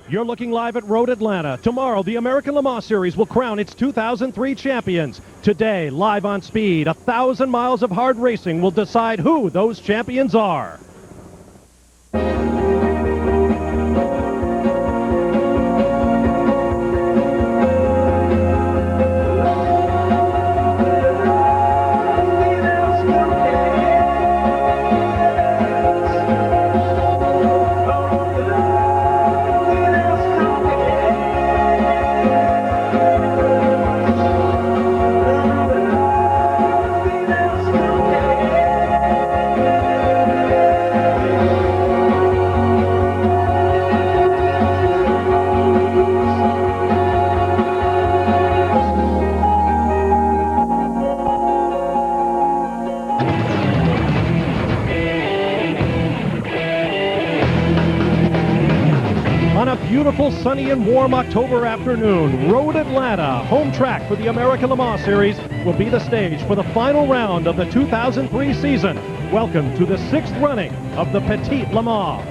You're looking live at Road Atlanta. Tomorrow, the American Le Mans Series will crown its 2003 champions. Today, live on Speed, 1,000 miles of hard racing will decide who those champions are. On a beautiful, sunny and warm October afternoon, Road Atlanta, home track for the American Le Mans Series, will be the stage for the final round of the 2003 season. Welcome to the 6th running of the Petit LeMans.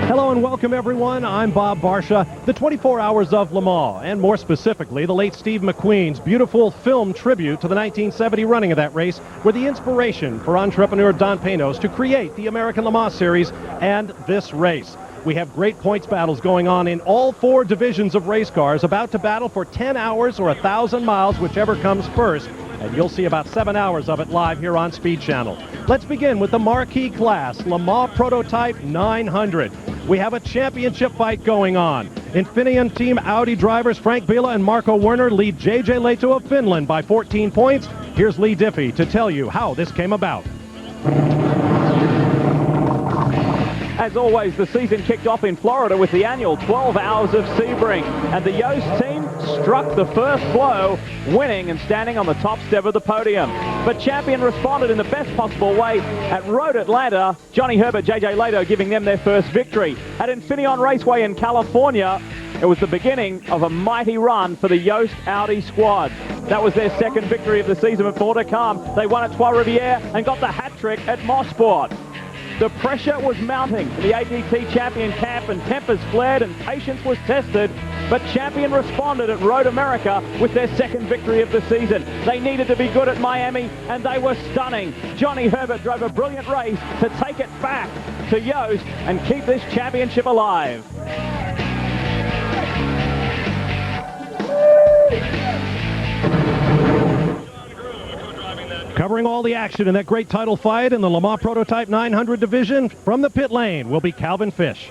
Hello and welcome everyone. I'm Bob Varsha. The 24 Hours of Le Mans, and more specifically, the late Steve McQueen's beautiful film tribute to the 1970 running of that race, were the inspiration for entrepreneur Don Panos to create the American Le Mans Series and this race. We have great points battles going on in all 4 divisions of race cars, about to battle for 10 hours or 1,000 miles, whichever comes first. And you'll see about 7 hours of it live here on Speed Channel. Let's begin with the marquee class, Le Mans Prototype 900. We have a championship fight going on. Infineon Team Audi drivers Frank Biela and Marco Werner lead J.J. Lehto of Finland by 14 points. Here's Lee Diffie to tell you how this came about. As always, the season kicked off in Florida with the annual 12 Hours of Sebring, and the Yost team struck the first blow, winning and standing on the top step of the podium. But Champion responded in the best possible way at Road Atlanta, Johnny Herbert, J.J. Lehto giving them their first victory. At Infineon Raceway in California, it was the beginning of a mighty run for the Yost Audi squad. That was their second victory of the season, but more to come. They won at Trois Rivières and got the hat trick at Mosport. The pressure was mounting in the ADT Champion camp, and tempers flared and patience was tested, but Champion responded at Road America with their second victory of the season. They needed to be good at Miami, and they were stunning. Johnny Herbert drove a brilliant race to take it back to Yost and keep this championship alive. Covering all the action in that great title fight in the Le Mans Prototype 900 division from the pit lane will be Calvin Fish.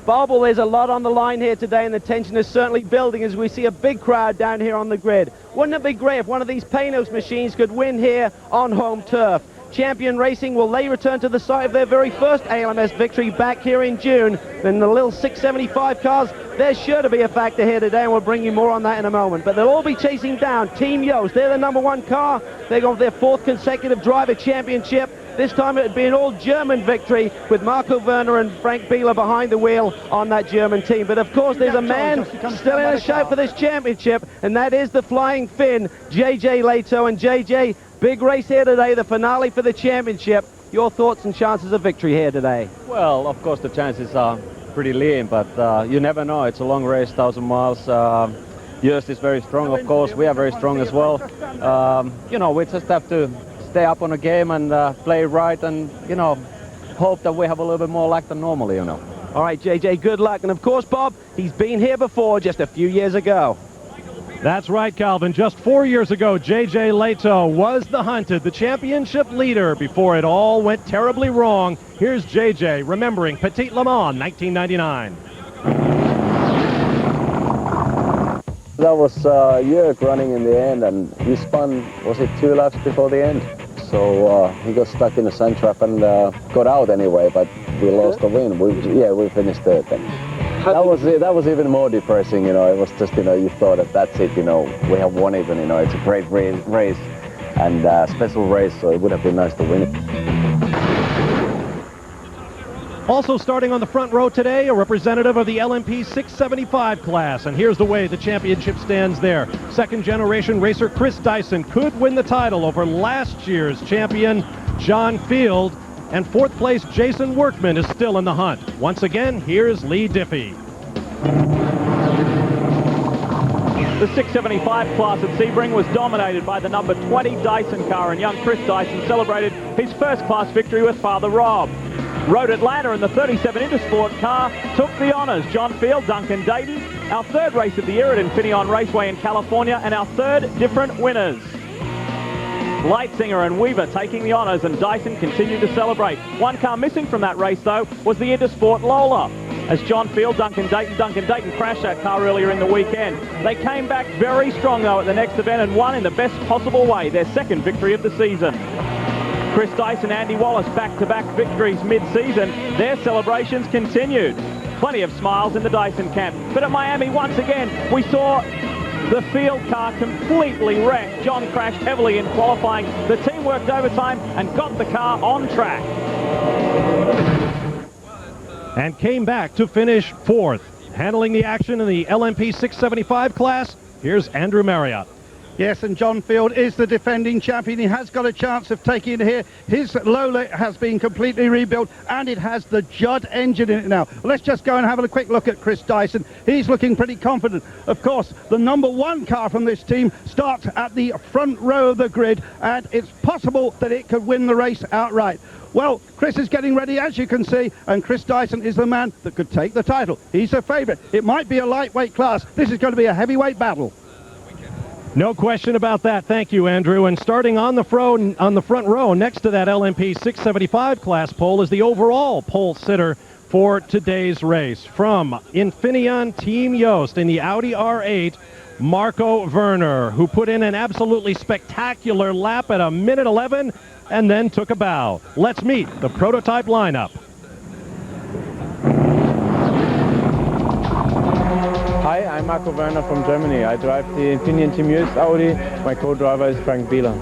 Bob, well, there's a lot on the line here today, and the tension is certainly building as we see a big crowd down here on the grid. Wouldn't it be great if one of these Panos machines could win here on home turf? Champion Racing, will they return to the site of their very first ALMS victory back here in June? Then the little 675 cars, they're sure to be a factor here today, and we'll bring you more on that in a moment. But they'll all be chasing down Team Yost. They're the #1 car. They're going for their 4th consecutive driver championship. This time it would be an all-German victory with Marco Werner and Frank Biela behind the wheel on that German team. But of course there's a man still in a shout for this championship, and that is the Flying Finn, J.J. Lehto. And J.J., big race here today, the finale for the championship. Your thoughts and chances of victory here today? Well, of course the chances are pretty lean, but you never know. It's a long race, 1,000 miles. Yost is very strong, of course. We are very strong as well. You know, we just have to stay up on the game and play right, and, you know, hope that we have a little bit more luck than normally, you know. All right, JJ, good luck. And of course, Bob, he's been here before just a few years ago. That's right, Calvin. Just 4 years ago, J.J. Lehto was the hunted, the championship leader before it all went terribly wrong. Here's J.J. remembering Petit LeMans 1999. That was Jörg running in the end, and he spun, was it 2 laps before the end? So he got stuck in the sun trap and got out anyway, but we lost the win. We finished third then. That was even more depressing, you know. It was just, you know, you thought that that's it, you know, we have won even, you know. It's a great race and special race, so it would have been nice to win it. Also starting on the front row today, a representative of the LMP 675 class, and here's the way the championship stands there. Second-generation racer Chris Dyson could win the title over last year's champion John Field, And fourth place Jason Workman is still in the hunt. Once again, here's Lee Diffie. The 675 class at Sebring was dominated by the number 20 Dyson car, and young Chris Dyson celebrated his first class victory with Father Rob. Road Atlanta in the 37 Intersport car took the honours. John Field, Duncan Dayton, our third race of the year at Infineon Raceway in California, and our third different winners. Leitzinger and Weaver taking the honours, and Dyson continued to celebrate. One car missing from that race, though, was the Intersport Lola. As John Field, Duncan Dayton crashed that car earlier in the weekend. They came back very strong, though, at the next event and won in the best possible way, their second victory of the season. Chris Dyson, Andy Wallace, back-to-back victories mid-season. Their celebrations continued. Plenty of smiles in the Dyson camp. But at Miami, once again, we saw the field car completely wrecked. John crashed heavily in qualifying. The team worked overtime and got the car on track. And came back to finish fourth. Handling the action in the LMP 675 class, here's Andrew Marriott. Yes, and John Field is the defending champion. He has got a chance of taking it here. His Lola has been completely rebuilt, and it has the Judd engine in it now. Let's just go and have a quick look at Chris Dyson. He's looking pretty confident. Of course, the number one car from this team starts at the front row of the grid, and it's possible that it could win the race outright. Well, Chris is getting ready, as you can see, and Chris Dyson is the man that could take the title. He's a favourite. It might be a lightweight class. This is going to be a heavyweight battle. No question about that. Thank you, Andrew. And starting on the front row next to that LMP 675 class pole is the overall pole sitter for today's race. From Infineon Team Yost in the Audi R8, Marco Werner, who put in an absolutely spectacular lap at 1:11 and then took a bow. Let's meet the prototype lineup. Hi, I'm Marco Werner from Germany. I drive the Infineon Team Yost Audi. My co-driver is Frank Bieler.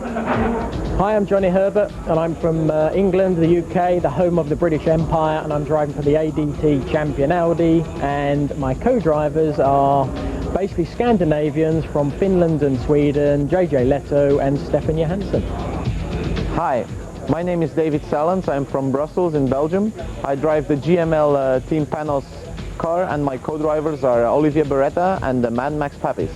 Hi, I'm Johnny Herbert, and I'm from England, the UK, the home of the British Empire, and I'm driving for the ADT Champion Audi, and my co-drivers are basically Scandinavians from Finland and Sweden, JJ Leto and Stefan Johansson. Hi, my name is David Salens. I'm from Brussels in Belgium. I drive the GML Team Panos car, and my co-drivers are Olivier Beretta and Man Max Papis.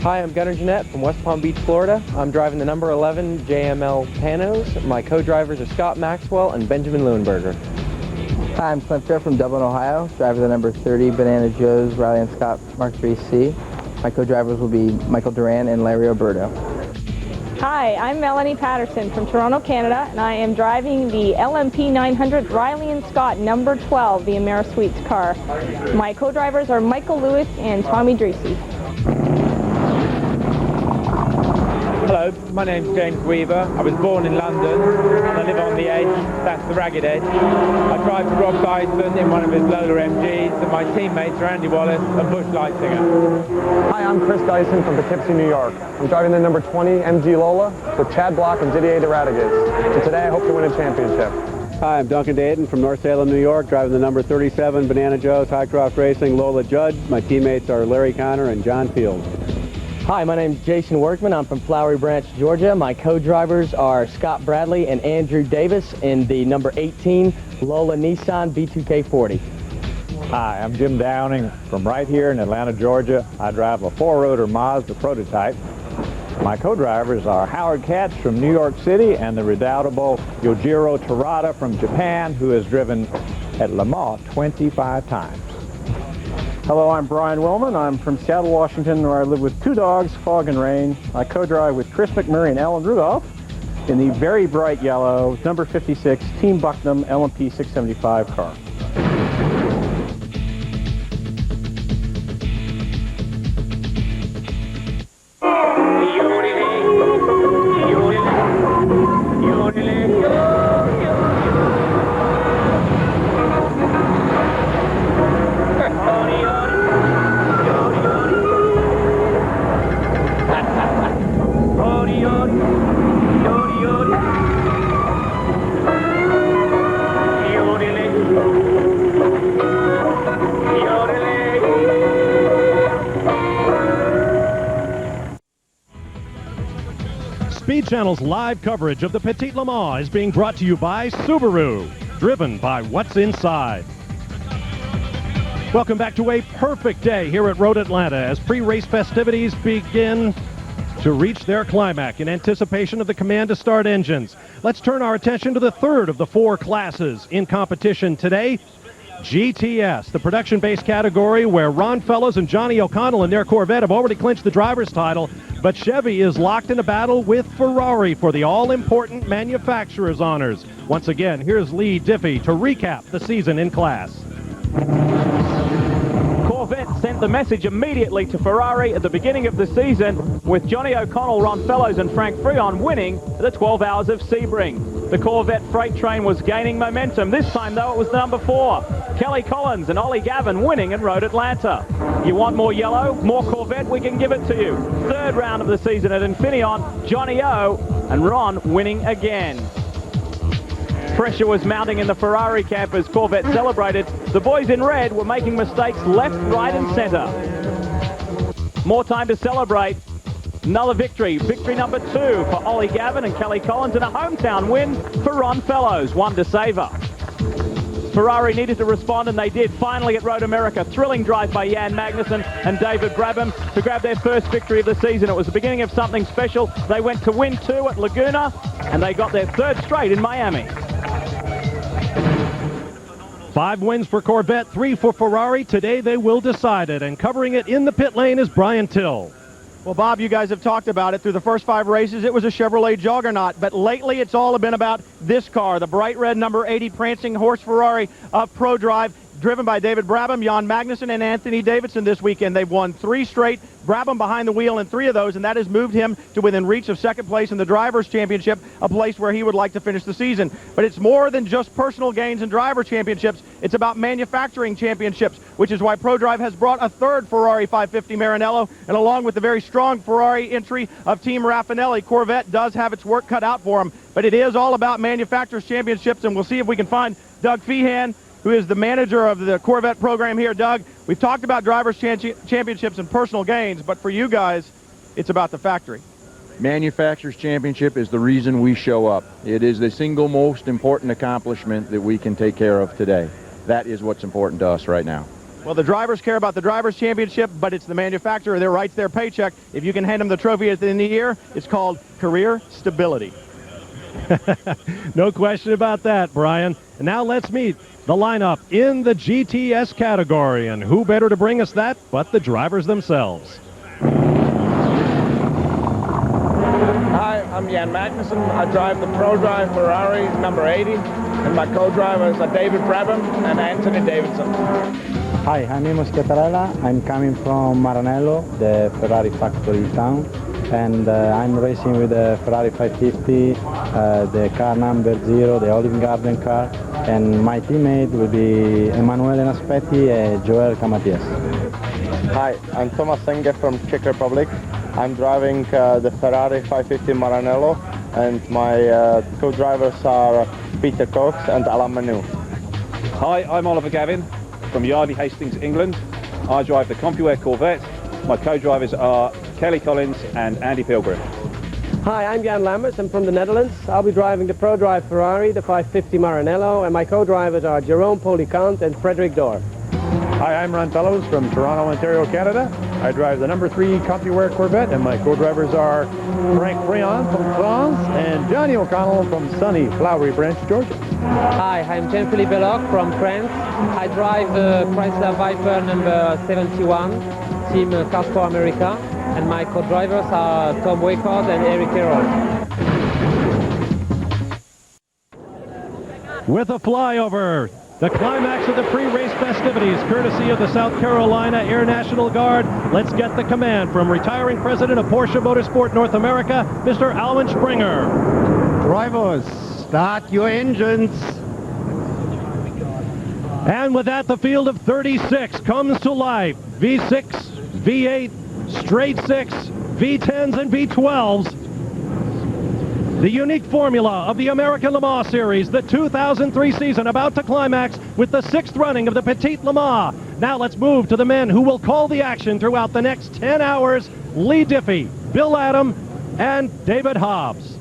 Hi, I'm Gunnar Jeanette from West Palm Beach, Florida. I'm driving the number 11 JML Panos. My co-drivers are Scott Maxwell and Benjamin Leuenberger. Hi, I'm Clint Fair from Dublin, Ohio. Driving the number 30 Banana Joe's Riley and Scott Mark 3C. My co-drivers will be Michael Duran and Larry Alberto. Hi, I'm Melanie Patterson from Toronto, Canada, and I am driving the LMP 900 Riley and Scott number 12, the Amerisweets car. My co-drivers are Michael Lewis and Tommy Dreesy. Hello, my name's James Weaver. I was born in London and I live on the edge, that's the Ragged Edge. I drive for Rob Dyson in one of his Lola MGs, and my teammates are Andy Wallace and Bush Leitzinger. Hi, I'm Chris Dyson from Poughkeepsie, New York. I'm driving the number 20 MG Lola with Chad Block and Didier de Radigues. And today I hope to win a championship. Hi, I'm Duncan Dayton from North Salem, New York, driving the number 37 Banana Joe's Highcroft Racing Lola Judd. My teammates are Larry Connor and John Field. Hi, my name's Jason Workman. I'm from Flowery Branch, Georgia. My co-drivers are Scott Bradley and Andrew Davis in the number 18 Lola Nissan B2K40. Hi, I'm Jim Downing from right here in Atlanta, Georgia. I drive a four-rotor Mazda prototype. My co-drivers are Howard Katz from New York City and the redoubtable Yojiro Terada from Japan, who has driven at Le Mans 25 times. Hello, I'm Brian Willman. I'm from Seattle, Washington, where I live with two dogs, Fog and Rain. I co-drive with Chris McMurray and Alan Rudolph in the very bright yellow, number 56, Team Bucknam LMP 675 car. Speed Channel's live coverage of the Petit LeMans is being brought to you by Subaru, driven by what's inside. Welcome back to a perfect day here at Road Atlanta as pre-race festivities begin to reach their climax in anticipation of the command to start engines. Let's turn our attention to the third of the four classes in competition today, GTS, the production-based category where Ron Fellows and Johnny O'Connell and their Corvette have already clinched the driver's title, but Chevy is locked in a battle with Ferrari for the all-important manufacturer's honors. Once again, here's Lee Diffie to recap the season in class. Corvette sent the message immediately to Ferrari at the beginning of the season, with Johnny O'Connell, Ron Fellows and Frank Freon winning the 12 Hours of Sebring. The Corvette freight train was gaining momentum. This time, though, it was the number 4, Kelly Collins and Ollie Gavin winning in Road Atlanta. You want more yellow, more Corvette? We can give it to you. Third round of the season at Infineon, Johnny O and Ron winning again. Pressure was mounting in the Ferrari camp as Corvette celebrated. The boys in red were making mistakes left, right and center. More time to celebrate. Another victory. Victory number 2 for Ollie Gavin and Kelly Collins, and a hometown win for Ron Fellows, one to savor. Ferrari needed to respond, and they did. Finally at Road America, thrilling drive by Jan Magnussen and David Brabham to grab their first victory of the season. It was the beginning of something special. They went to win 2 at Laguna, and they got their third straight in Miami. 5 wins for Corvette, 3 for Ferrari. Today they will decide it, and covering it in the pit lane is Brian Till. Well, Bob, you guys have talked about it. Through the first 5 races, it was a Chevrolet juggernaut. But lately, it's all been about this car, the bright red number 80 prancing horse Ferrari of ProDrive, driven by David Brabham, Jan Magnussen, and Anthony Davidson this weekend. They've won 3 straight. Brabham behind the wheel in 3 of those, and that has moved him to within reach of second place in the Drivers' Championship, a place where he would like to finish the season. But it's more than just personal gains and driver championships. It's about manufacturing championships, which is why ProDrive has brought a third Ferrari 550 Maranello, and along with the very strong Ferrari entry of Team Raffinelli, Corvette does have its work cut out for them. But it is all about manufacturers championships, and we'll see if we can find Doug Feehan, who is the manager of the Corvette program here. Doug, we've talked about drivers' championships and personal gains, but for you guys, it's about the factory. Manufacturers' Championship is the reason we show up. It is the single most important accomplishment that we can take care of today. That is what's important to us right now. Well, the drivers care about the Drivers' Championship, but it's the manufacturer that writes their paycheck. If you can hand them the trophy at the end of the year, it's called career stability. No question about that, Brian. And now let's meet the lineup in the GTS category, and who better to bring us that but the drivers themselves. Hi, I'm Jan Magnussen. I drive the ProDrive Ferrari number 80, and my co-drivers are David Brabham and Anthony Davidson. Hi, I'm Imo Schiattarella. I'm coming from Maranello, the Ferrari factory town, and I'm racing with the Ferrari 550, the car number 0, the Olive Garden car, and my teammate will be Emanuele Naspetti and Joel Camatias. Hi, I'm Thomas Senge from Czech Republic. I'm driving the Ferrari 550 Maranello, and my co-drivers are Peter Cox and Alain Manu. Hi, I'm Oliver Gavin from Yardley Hastings, England. I drive the CompuWare Corvette. My co-drivers are Kelly Collins and Andy Pilgrim. Hi, I'm Jan Lamberts. I'm from the Netherlands. I'll be driving the ProDrive Ferrari, the 550 Maranello, and my co-drivers are Jerome Policant and Frederick Dorr. Hi, I'm Ron Fellows from Toronto, Ontario, Canada. I drive the number 3 CompuWare Corvette, and my co-drivers are Frank Freon from France and Johnny O'Connell from sunny, flowery Branch, Georgia. Hi, I'm Jean-Philippe Belloc from France. I drive the Chrysler Viper number 71, Team Casco America, and my co-drivers are Tom Waycott and Eric Carroll. With a flyover, the climax of the pre-race festivities, courtesy of the South Carolina Air National Guard. Let's get the command from retiring president of Porsche Motorsport North America, Mr. Alwyn Springer. Drivers, start your engines. And with that, the field of 36 comes to life. V6, V8, straight 6, V10s and V12s. The unique formula of the American Le Mans Series, the 2003 season about to climax with the 6th running of the Petit LeMans. Now let's move to the men who will call the action throughout the next 10 hours. Lee Diffie, Bill Adam, and David Hobbs.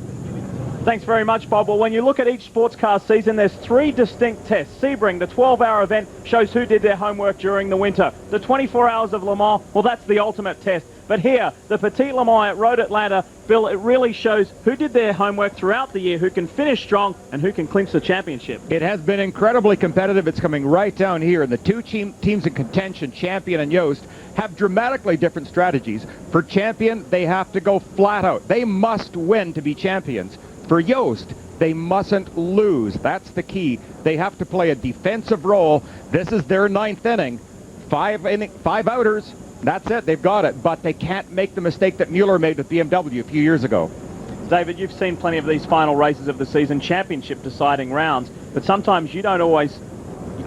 Thanks very much, Bob. Well, when you look at each sports car season, there's 3 distinct tests. Sebring, the 12-hour event, shows who did their homework during the winter. The 24 Hours of Le Mans, well, that's the ultimate test. But here, the Petit LeMans at Road Atlanta, Bill, it really shows who did their homework throughout the year, who can finish strong, and who can clinch the championship. It has been incredibly competitive. It's coming right down here, and the two teams in contention, Champion and Yost, have dramatically different strategies. For Champion, they have to go flat out. They must win to be champions. For Yost, they mustn't lose. That's the key. They have to play a defensive role. This is their 9th inning. 5 outers. That's it. They've got it. But they can't make the mistake that Mueller made with BMW a few years ago. David, you've seen plenty of these final races of the season, championship deciding rounds, but sometimes you don't always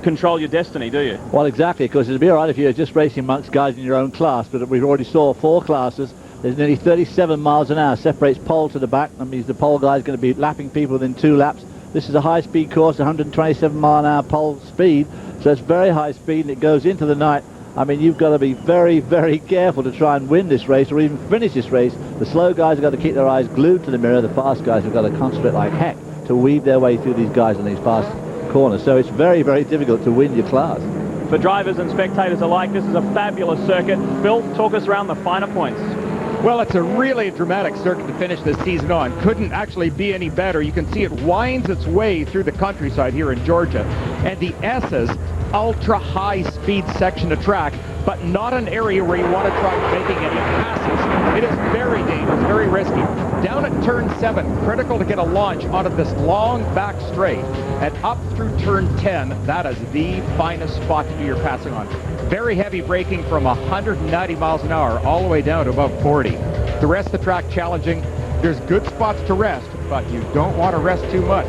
control your destiny, do you? Well, exactly, because it'd be all right if you're just racing amongst guys in your own class, but we've already saw 4 classes. There's nearly 37 miles an hour, separates pole to the back. That means the pole guy is going to be lapping people within 2 laps. This is a high-speed course, 127 mile an hour pole speed, so it's very high speed, and it goes into the night. I mean, you've got to be very, very careful to try and win this race or even finish this race. The slow guys have got to keep their eyes glued to the mirror. The fast guys have got to concentrate like heck to weave their way through these guys in these fast corners. So it's very, very difficult to win your class. For drivers and spectators alike, this is a fabulous circuit. Bill, talk us around the finer points. Well, it's a really dramatic circuit to finish this season on. Couldn't actually be any better. You can see it winds its way through the countryside here in Georgia. And the S's, ultra-high-speed section of track, but not an area where you want to try making any passes. It is very dangerous, very risky. Down at turn 7, critical to get a launch onto this long back straight, and up through turn 10, that is the finest spot to do your passing on. Very heavy braking from 190 miles an hour all the way down to above 40. The rest of the track challenging. There's good spots to rest, but you don't want to rest too much.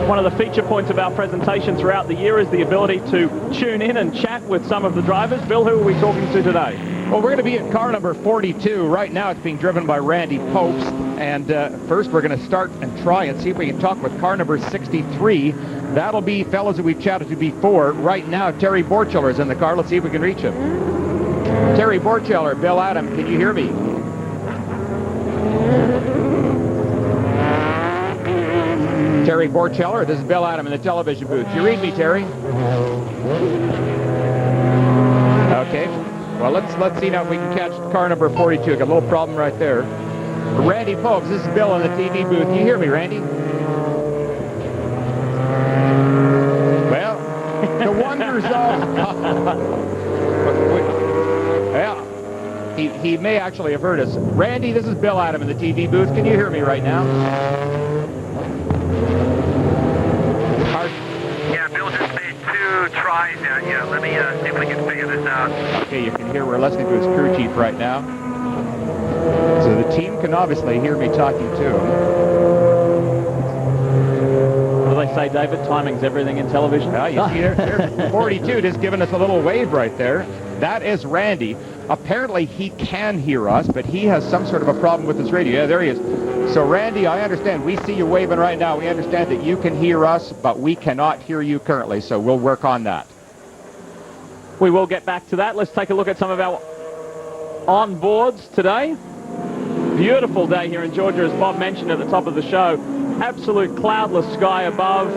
One of the feature points of our presentation throughout the year is the ability to tune in and chat with some of the drivers. Bill, who are we talking to today? Well, we're going to be at car number 42. Right now it's being driven by Randy Popes. And first we're going to start and try and see if we can talk with car number 63. That'll be fellows that we've chatted to before. Right now, Terry Borcheller is in the car. Let's see if we can reach him. Terry Borcheller, Bill Adam, can you hear me? Terry Borcheller, this is Bill Adam in the television booth. You read me, Terry? Okay. Well, let's see now if we can catch car number 42. Got a little problem right there. Randy Popes, this is Bill in the TV booth. Can you hear me, Randy? Well, the wonders of... well, he may actually have heard us. Randy, this is Bill Adam in the TV booth. Can you hear me right now? Yeah, Bill just made 2 tries at you. Let me see if we can figure this out. Okay, you can hear we're listening to his crew chief right now. So the team can obviously hear me talking to him. What do they say, David? Timing's everything in television. You see there, 42 just giving us a little wave right there. That is Randy. Apparently he can hear us, but he has some sort of a problem with his radio. Yeah, there he is. So Randy, I understand. We see you waving right now. We understand that you can hear us, but we cannot hear you currently, so we'll work on that. We will get back to that. Let's take a look at some of our onboards today. Beautiful day here in Georgia, as Bob mentioned at the top of the show. Absolute cloudless sky above,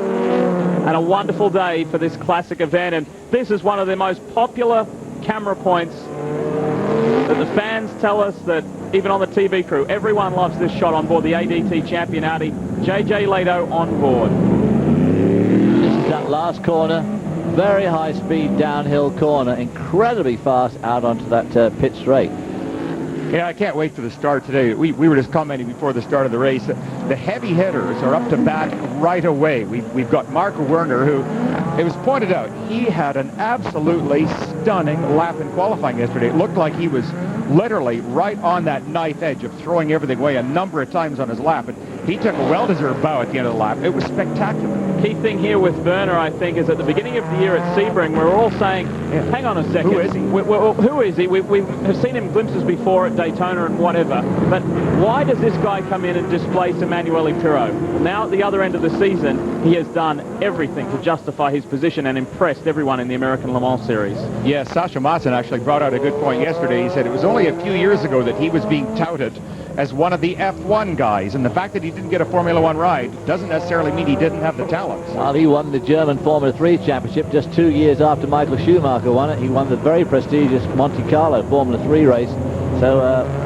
and a wonderful day for this classic event. And this is one of the most popular camera points that the fans tell us, that even on the TV crew, everyone loves this shot on board the ADT champion Audi. JJ Lado on board. This is that last corner, very high speed downhill corner, incredibly fast out onto that pit straight. Yeah, I can't wait for the start today. We were just commenting before the start of the race. The heavy hitters are up to bat right away. We've got Mark Werner, who, it was pointed out, he had an absolutely stunning lap in qualifying yesterday. It looked like he was literally right on that knife edge of throwing everything away a number of times on his lap. And he took a well-deserved bow at the end of the lap. It was spectacular. Key thing here with Werner, I think, is at the beginning of the year at Sebring, we were all saying, hang on a second. Who is he? Who is he? We have seen him glimpses before at Daytona and whatever, but why does this guy come in and displace Emanuele Pirro? Now at the other end of the season, he has done everything to justify his position and impressed everyone in the American Le Mans Series. Yeah, Sasha Maassen actually brought out a good point yesterday. He said it was only a few years ago that he was being touted as one of the F1 guys, and the fact that he didn't get a Formula One ride doesn't necessarily mean he didn't have the talent. Well, he won the German Formula 3 Championship just 2 years after Michael Schumacher won it. He won the very prestigious Monte Carlo Formula 3 race. So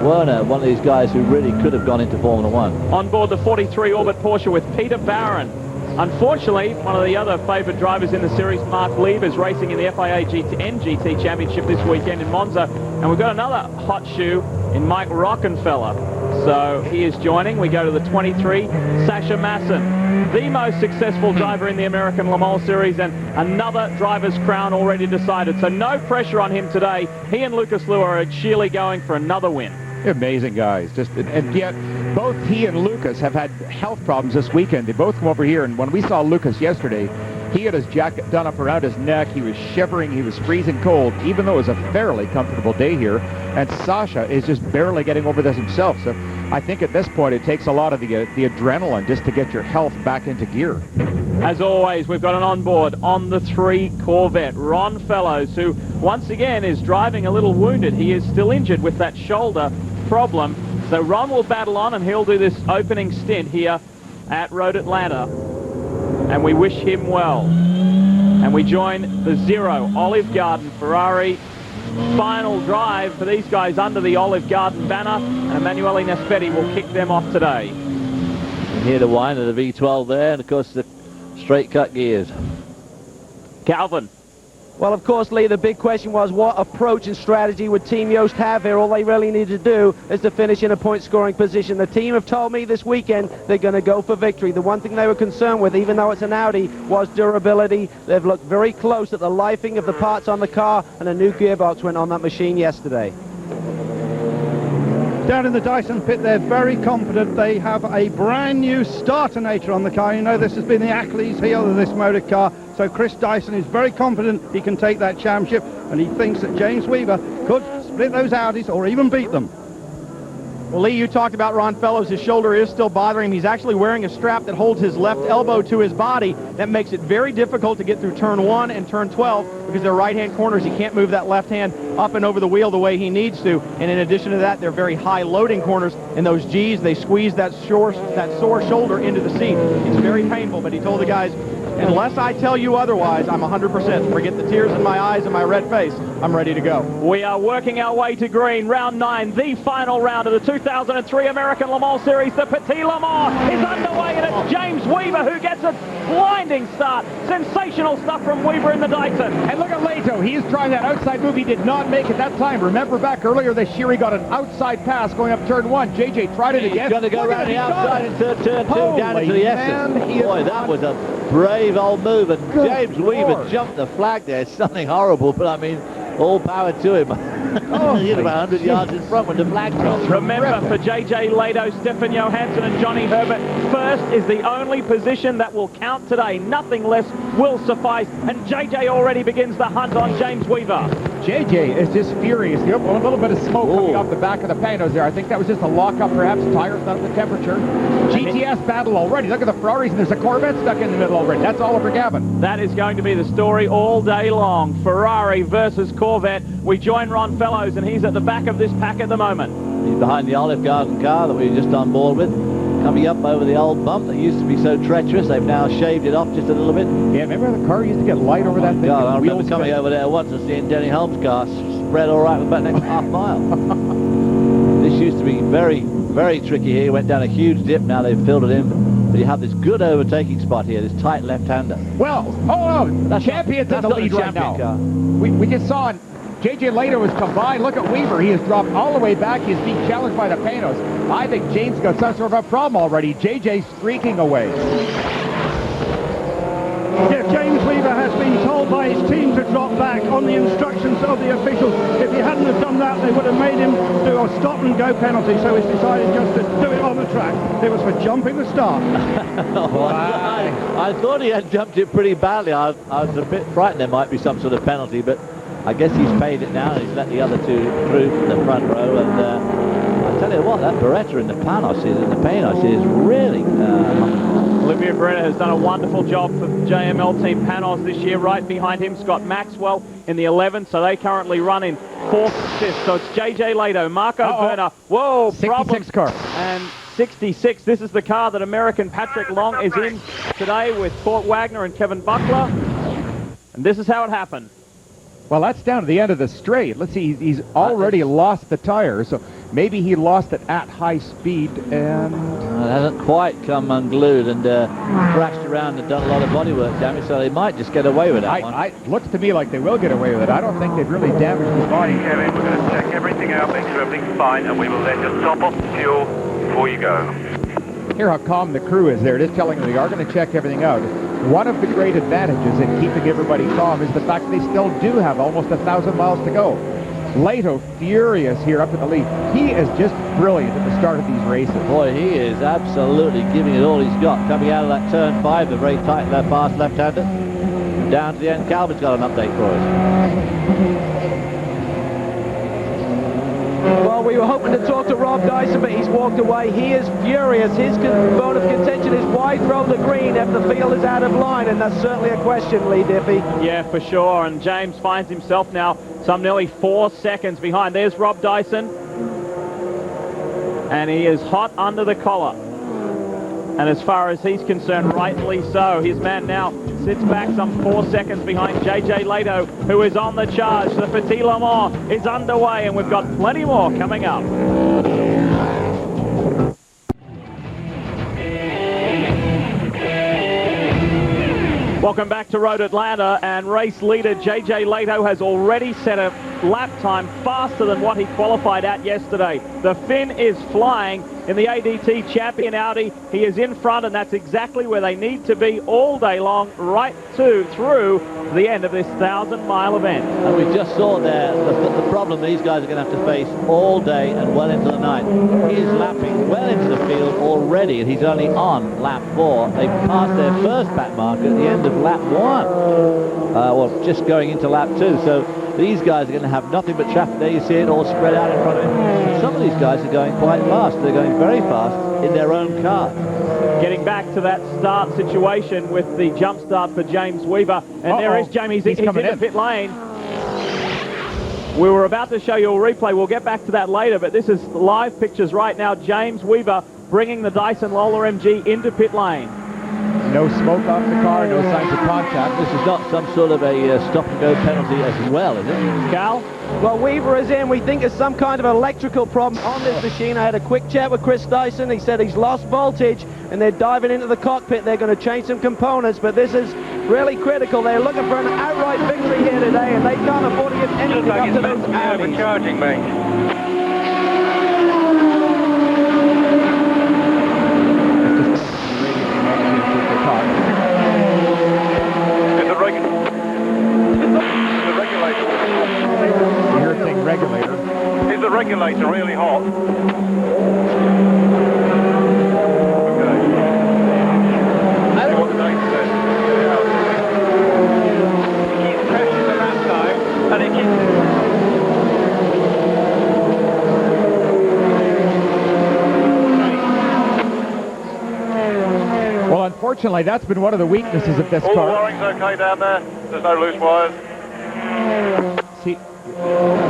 Werner, one of these guys who really could have gone into Formula 1. On board the 43 Orbit Porsche with Peter Barron. Unfortunately, one of the other favourite drivers in the series, Mark Lieb, is racing in the FIA NGT Championship this weekend in Monza. And we've got another hot shoe in Mike Rockenfeller. So he is joining. We go to the 23, Sasha Maassen, the most successful driver in the American Le Mans Series, and another driver's crown already decided. So no pressure on him today. He and Lucas Luhr are sheerly going for another win. Amazing guys. And yet both he and Lucas have had health problems this weekend. They both come over here, and when we saw Lucas yesterday, he had his jacket done up around his neck. He was shivering. He was freezing cold, even though it was a fairly comfortable day here. And Sasha is just barely getting over this himself. So I think at this point it takes a lot of the adrenaline just to get your health back into gear. As always, we've got an onboard on the 3 Corvette, Ron Fellows, who once again is driving a little wounded. He is still injured with that shoulder problem. So Ron will battle on, and he'll do this opening stint here at Road Atlanta. And we wish him well. And we join the 0 Olive Garden Ferrari. Final drive for these guys under the Olive Garden banner, and Emanuele Naspetti will kick them off today. You hear the whine of the V12 there, and of course the straight cut gears. Calvin. Well, of course, Lee, the big question was what approach and strategy would Team Yost have here? All they really need to do is to finish in a point-scoring position. The team have told me this weekend they're going to go for victory. The one thing they were concerned with, even though it's an Audi, was durability. They've looked very close at the lifing of the parts on the car, and a new gearbox went on that machine yesterday. Down in the Dyson pit, they're very confident. They have a brand new starternator on the car. You know, this has been the Achilles heel of this motor car. So Chris Dyson is very confident he can take that championship, and he thinks that James Weaver could split those Audis or even beat them. Well, Lee, you talked about Ron Fellows. His shoulder is still bothering him. He's actually wearing a strap that holds his left elbow to his body. That makes it very difficult to get through turn 1 and turn 12 because they're right-hand corners. He can't move that left hand up and over the wheel the way he needs to. And in addition to that, they're very high loading corners. And those G's, they squeeze that sore shoulder into the seat. It's very painful, but he told the guys, unless I tell you otherwise, I'm 100%. Forget the tears in my eyes and my red face. I'm ready to go. We are working our way to green. Round 9, the final round of the 2003 American Le Mans Series. The Petit LeMans is underway, and it's James Weaver who gets a blinding start. Sensational stuff from Weaver in the Dyson. And look at Leto. He is trying that outside move. He did not make it that time. Remember back earlier this year, he got an outside pass going up turn 1. JJ tried it again. He's going to go around the outside into turn 2 down into the S's. Boy, that was a brave old move, and James Weaver jumped the flag there. It's something horrible, but I mean, all power to him. He's about 100 yards in front when the flag drops. Remember, for JJ Leto, Stefan Johansson and Johnny Herbert, first is the only position that will count today. Nothing less will suffice, and JJ already begins the hunt on James Weaver. JJ is just furious. Yep, a little bit of smoke coming off the back of the panos there. I think that was just a lock-up, perhaps. Tires not the temperature. GTS battle already. Look at the Ferraris, and there's a Corvette stuck in the middle already. That's Oliver Gavin. That is going to be the story all day long. Ferrari versus Corvette. We join Ron Fellows, and he's at the back of this pack at the moment. He's behind the Olive Garden car that we were just on board with. Coming up over the old bump that used to be so treacherous. They've now shaved it off just a little bit. Yeah, remember the car used to get light over that thing? God, I remember coming over there once and seeing Denny Holmes' car spread all right for about the next half mile. This used to be very, very tricky here. Went down a huge dip. Now they've filled it in. But you have this good overtaking spot here, this tight left-hander. Well, oh no, that's champion's in the lead right now. We just saw JJ Leto was combined. Look at Weaver. He has dropped all the way back. He is being challenged by the panos. I think James got some sort of a problem already. JJ streaking away. Yeah, James Weaver has been told by his team to drop back on the instructions of the officials. If he hadn't have done that, they would have made him do a stop-and-go penalty, so he's decided just to do it on the track. It was for jumping the start. I thought he had jumped it pretty badly. I was a bit frightened there might be some sort of penalty, but I guess he's paid it now, and he's let the other two through from the front row, and I tell you what, that Beretta in the Panos is really Olivier Beretta has done a wonderful job for JML Team Panos this year. Right behind him, Scott Maxwell in the 11, so they currently run in 4th and 5th. So it's JJ Lato, Marco Werner. Whoa, 66 car. And 66. This is the car that American Patrick Long is in today with Court Wagner and Kevin Buckler. And this is how it happened. Well, that's down to the end of the straight. Let's see, he's already lost the tire, so maybe he lost it at high speed, and... it hasn't quite come unglued and crashed around and done a lot of bodywork damage, so they might just get away with that one. Looks to me like they will get away with it. I don't think they've really damaged his body. Kevin, we're going to check everything out, make sure everything's fine, and we will then just top off the fuel before you go. Hear how calm the crew is there. Just telling them they are going to check everything out. One of the great advantages in keeping everybody calm is the fact they still do have almost 1,000 miles to go. Lato furious here up in the lead. He is just brilliant at the start of these races. Boy, he is absolutely giving it all he's got. Coming out of that turn 5, the very tight left, fast left-hander. Down to the end, Calvin's got an update for us. Well, we were hoping to talk to Rob Dyson, but he's walked away. He is furious. His bone of contention is why throw the green if the field is out of line, and that's certainly a question, Lee Diffie. Yeah, for sure, and James finds himself now some nearly 4 seconds behind. There's Rob Dyson, and he is hot under the collar. And as far as he's concerned, rightly so. His man now sits back some 4 seconds behind JJ Lato, who is on the charge. The Petit LeMans is underway, and we've got plenty more coming up. Welcome back to Road Atlanta, and race leader JJ Lato has already set a lap time faster than what he qualified at yesterday. The Finn is flying in the ADT Champion Audi. He is in front, and that's exactly where they need to be all day long, right through the end of this 1,000-mile event. And we just saw there the problem these guys are going to have to face all day and well into the night. He is lapping well into the field already, and he's only on lap 4. They passed their first back mark at the end of lap 1. Well, just going into lap 2. So these guys are going to have nothing but traffic. There you see it all spread out in front of him. Some of these guys are going quite fast. They're going very fast in their own car. Getting back to that start situation with the jump start for James Weaver. And there is James. He's in the pit lane. We were about to show you a replay. We'll get back to that later, but this is live pictures right now. James Weaver bringing the Dyson Lola MG into pit lane. No smoke off the car, no signs of contact. This is not some sort of a stop-and-go penalty as well, is it? Cal? Well, Weaver is in. We think there's some kind of electrical problem on this machine. I had a quick chat with Chris Dyson. He said he's lost voltage, and they're diving into the cockpit. They're going to change some components, but this is really critical. They're looking for an outright victory here today, and they can't afford to give anything up to those Audis. Overcharging, mate. Is the regulator really hot? Okay. I don't know what the date says. It keeps crashing the lap time, and it keeps... Well, unfortunately, that's been one of the weaknesses of this car. All the wiring's okay down there? There's no loose wires?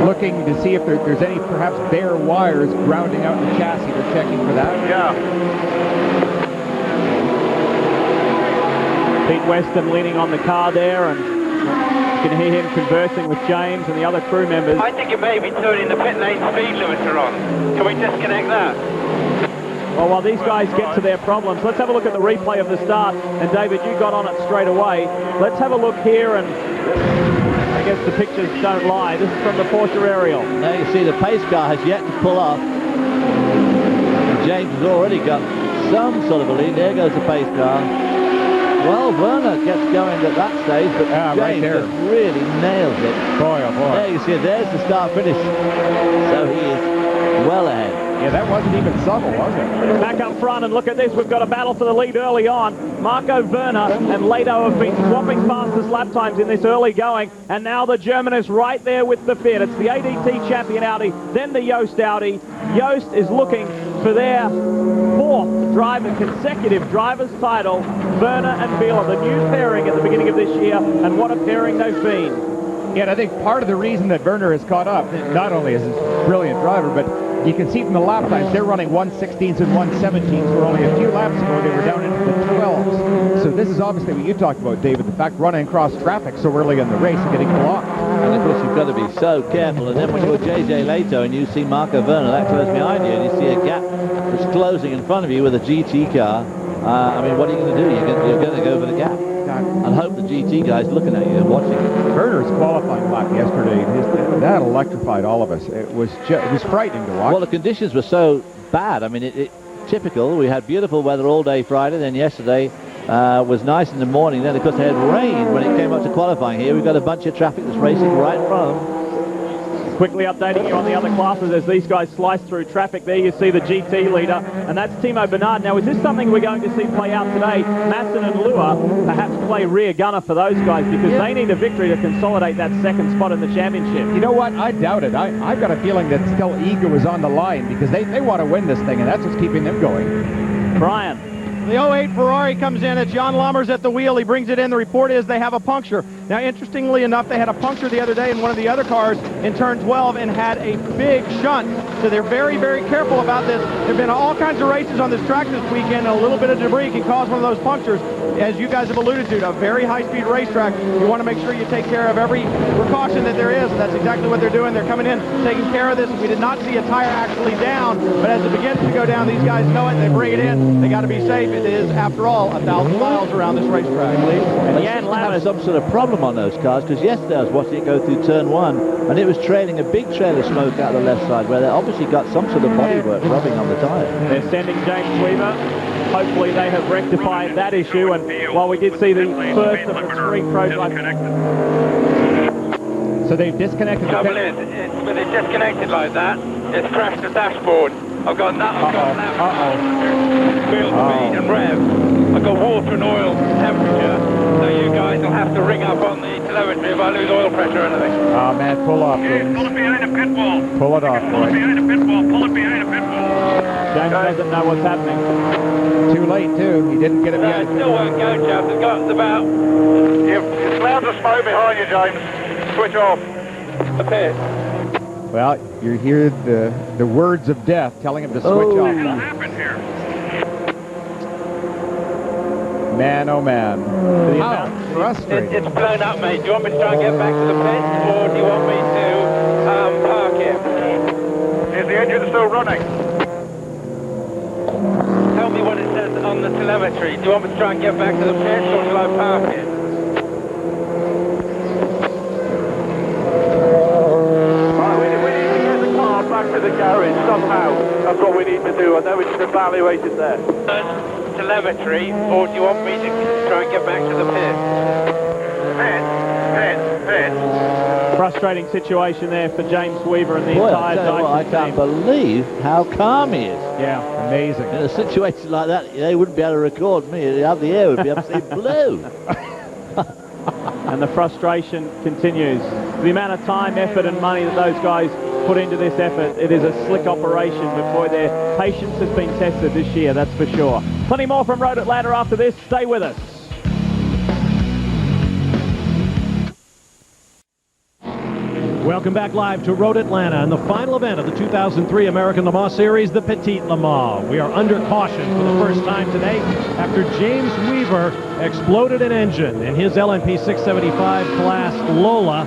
Looking to see if there's any perhaps bare wires grounding out the chassis. They're checking for that. Yeah. Pete Weston leaning on the car there, and you can hear him conversing with James and the other crew members. I think it may be turning the pit lane speed limiter on. Can we disconnect that? Well, while these guys get to their problems, let's have a look at the replay of the start. And David, you got on it straight away. Let's have a look here, and I guess the pictures don't lie. This is from the Porsche aerial. Now you see the pace car has yet to pull off. And James has already got some sort of a lead. There goes the pace car. Well, Werner gets going at that stage, but James just really nails it. Boy, oh boy. There you see it. There's the start-finish. So he is well ahead. Yeah, that wasn't even subtle, was it? Back up front, and look at this. We've got a battle for the lead early on. Marco Werner and Lato have been swapping fastest lap times in this early going, and now the German is right there with the Finn. It's the ADT Champion Audi, then the UL'd Audi. UL'd is looking for their 4th drive a consecutive driver's title. Werner and Wheeler, the new pairing at the beginning of this year, and what a pairing they've been. Yeah, and I think part of the reason that Werner has caught up, not only is he a brilliant driver, but you can see from the lap times, they're running 1:16s and 1:17s, where only a few laps ago they were down into the 12s. So this is obviously what you talked about, David, the fact running across traffic so early in the race and getting blocked. And of course you've got to be so careful, and then when you're JJ Leto and you see Marco Werner that close behind you and you see a gap that's closing in front of you with a GT car, I mean, what are you going to do? You're going to go over the gap and hope the GT guy's looking at you and watching. Werner's qualifying lap yesterday, that electrified all of us. It was frightening to watch. Well, the conditions were so bad. I mean, typical. We had beautiful weather all day Friday, then yesterday was nice in the morning. Then, of course, they had rain when it came up to qualifying here. We've got a bunch of traffic that's racing right in front of them. Quickly updating you on the other classes as these guys slice through traffic. There you see the GT leader, and that's Timo Bernard. Now, is this something we're going to see play out today? Masson and Lua perhaps play rear gunner for those guys because they need a victory to consolidate that second spot in the championship. You know what? I doubt it. I've got a feeling that still ego is on the line because they want to win this thing, and that's what's keeping them going. Brian. The 08 Ferrari comes in. It's Jan Lammers at the wheel. He brings it in. The report is they have a puncture. Now, interestingly enough, they had a puncture the other day in one of the other cars in turn 12 and had a big shunt. So they're very, very careful about this. There have been all kinds of races on this track this weekend, and a little bit of debris can cause one of those punctures. As you guys have alluded to, a very high-speed racetrack. You want to make sure you take care of every precaution that there is, and that's exactly what they're doing. They're coming in, taking care of this. We did not see a tire actually down, but as it begins to go down, these guys know it. They bring it in. They got to be safe. It is, after all, 1,000 miles around this racetrack. And Jan Lammers some sort of problem on those cars because yesterday I was watching it go through turn 1 and it was trailing a big trail of smoke out the left side where they obviously got some sort of bodywork rubbing on the tire. They're sending James Weaver. Hopefully they have rectified that issue, and while we did see the first of the 3 pro drivers. So they've disconnected the Trouble is, when it's disconnected like that, it's crashed the dashboard. I've got wheel speed and rev. I've got water and oil temperature. So you guys will have to ring up on the telemetry if I lose oil pressure or anything. Oh man, pull off. Pull it behind the pit wall. Pull it off, Pull it behind the pit wall. Pull it behind the pit wall. James doesn't know what's happening. Too late, too. He didn't get it behind. It still won't go, chaps. It's got about... It's clouds of smoke behind you, James. Switch off. The pit. Well, you hear the words of death telling him to switch off. What happened here? Man, oh man. How frustrating. It's blown up, mate. Do you want me to try and get back to the pit, or do you want me to park it? Is the engine still running? Tell me what it says on the telemetry. Do you want me to try and get back to the pit, or shall I park it? Back to the garage somehow. That's what we need to do. I know it's evaluated there. Telemetry, or do you want me to try and get back to the pit? Frustrating situation there for James Weaver and the Boy, entire I can't believe how calm he is. Yeah, amazing. In a situation like that, they wouldn't be able to record me. The air would be absolutely blue. And the frustration continues. The amount of time, effort and money that those guys put into this effort, it is a slick operation, but boy, their patience has been tested this year, that's for sure. Plenty more from Road Atlanta after this. Stay with us. Welcome back live to Road Atlanta and the final event of the 2003 American Le Mans Series, the Petit LeMans. We are under caution for the first time today after James Weaver exploded an engine in his LMP 675 class Lola.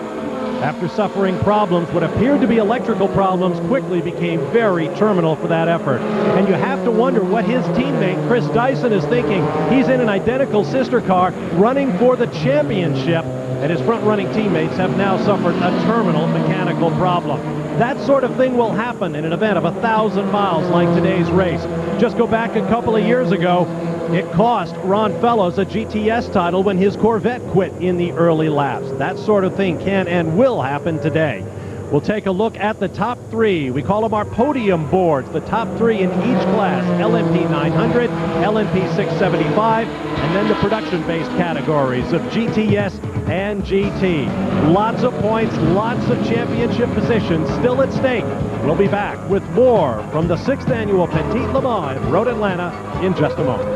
After suffering problems, what appeared to be electrical problems quickly became very terminal for that effort. And you have to wonder what his teammate, Chris Dyson, is thinking. He's in an identical sister car running for the championship, and his front-running teammates have now suffered a terminal mechanical problem. That sort of thing will happen in an event of 1,000 miles like today's race. Just go back a couple of years ago, it cost Ron Fellows a GTS title when his Corvette quit in the early laps. That sort of thing can and will happen today. We'll take a look at the top three. We call them our podium boards, the top three in each class, LMP 900, LMP 675, and then the production-based categories of GTS and GT. Lots of points, lots of championship positions still at stake. We'll be back with more from the 6th annual Petit LeMans at Road Atlanta in just a moment.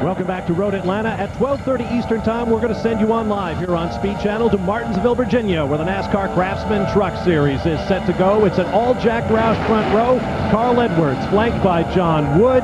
Welcome back to Road Atlanta. At 12:30 Eastern Time, we're going to send you on live here on Speed Channel to Martinsville, Virginia, where the NASCAR Craftsman Truck Series is set to go. It's an all-Jack Roush front row. Carl Edwards, flanked by John Wood.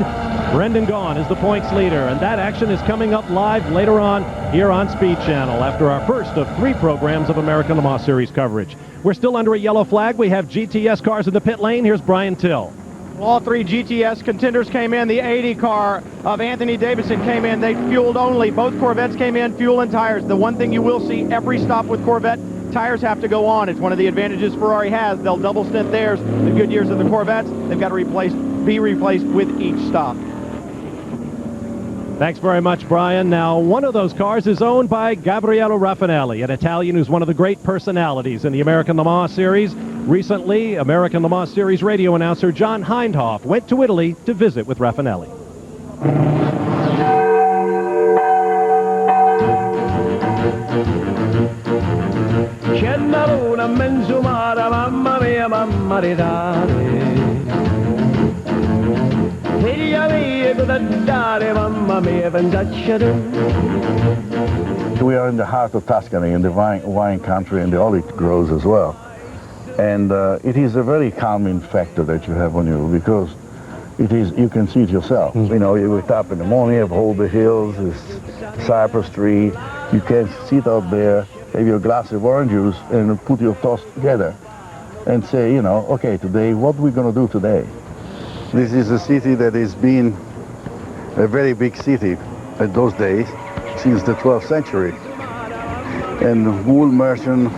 Brendan Gaughan is the points leader, and that action is coming up live later on here on Speed Channel after our first of 3 programs of American Le Mans Series coverage. We're still under a yellow flag. We have GTS cars in the pit lane. Here's Brian Till. All 3 GTS contenders came in. The 80 car of Anthony Davidson came in. They fueled only. Both Corvettes came in, fuel and tires. The one thing you will see every stop with Corvette, tires have to go on. It's one of the advantages Ferrari has. They'll double stint theirs. The good years of the Corvettes, they've got to be replaced with each stop. Thanks very much, Brian. Now, one of those cars is owned by Gabriele Raffinelli, an Italian who's one of the great personalities in the American Le Mans Series. Recently, American Le Mans Series radio announcer John Hindhaugh went to Italy to visit with Raffinelli. We are in the heart of Tuscany, in the wine country, and the olive groves as well. And it is a very calming factor that you have on you, because it is, you can see it yourself. You know, you wake up in the morning, you have all the hills, this cypress tree, you can sit out there, have your glass of orange juice, and put your thoughts together and say, you know, okay, today, what are we going to do today? This is a city that has been a very big city in those days, since the 12th century. And wool merchants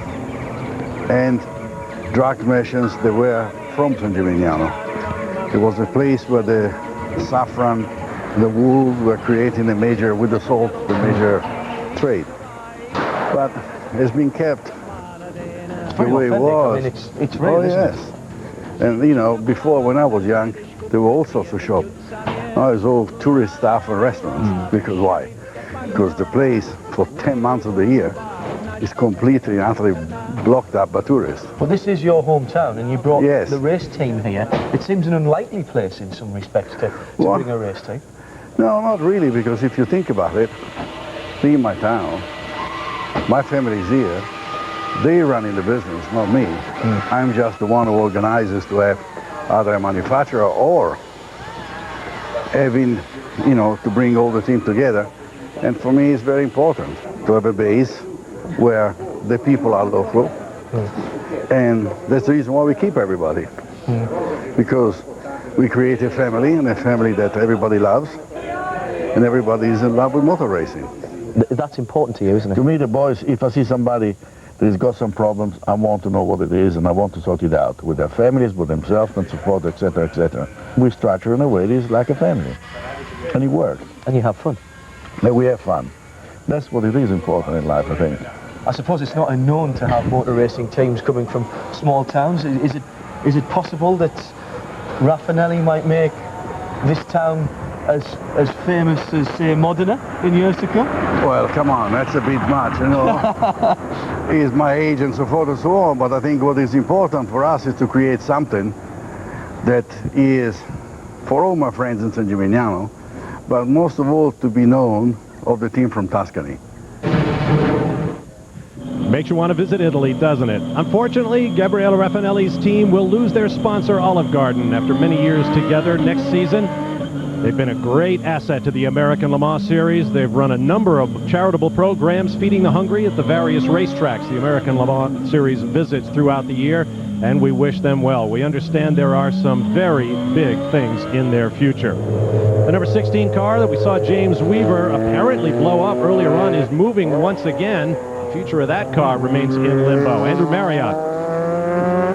and drug merchants, they were from San Gimignano. It was a place where the saffron, the wool were creating a major, with the salt, the major trade. But it's been kept the way it was. I mean, it's real, isn't it? And you know, before, when I was young, there were all sorts of shops. Now it's all tourist stuff and restaurants. Because why? Because the place, for 10 months of the year, is completely and utterly blocked up by tourists. Well, this is your hometown, and you brought the race team here. It seems an unlikely place in some respects to bring a race team. No, not really, because if you think about it, being my town, my family's here, they run in the business, not me. I'm just the one who organizes to have either a manufacturer or having, you know, to bring all the team together. And for me, it's very important to have a base where the people are local. And that's the reason why we keep everybody. Because we create a family, and a family that everybody loves, and everybody is in love with motor racing. That's important to you, isn't it? To me, the boys, if I see somebody that has got some problems, I want to know what it is, and I want to sort it out with their families, with themselves, and support, etc., etc. We structure in a way that is like a family. And it works. And you have fun. And we have fun. That's what it is important in life, I think. I suppose it's not unknown to have motor racing teams coming from small towns. Is it possible that Raffinelli might make this town as famous as, say, Modena in years to come? Well, come on, that's a bit much, you know. He's my age and so forth and so on, but I think what is important for us is to create something that is, for all my friends in San Gimignano, but most of all to be known of the team from Tuscany. Makes you want to visit Italy, doesn't it? Unfortunately, Gabriele Raffinelli's team will lose their sponsor, Olive Garden, after many years together next season. They've been a great asset to the American Le Mans Series. They've run a number of charitable programs feeding the hungry at the various racetracks the American Le Mans Series visits throughout the year, and we wish them well. We understand there are some very big things in their future. The number 16 car that we saw James Weaver apparently blow up earlier on is moving once again. The future of that car remains in limbo. Andrew Marriott.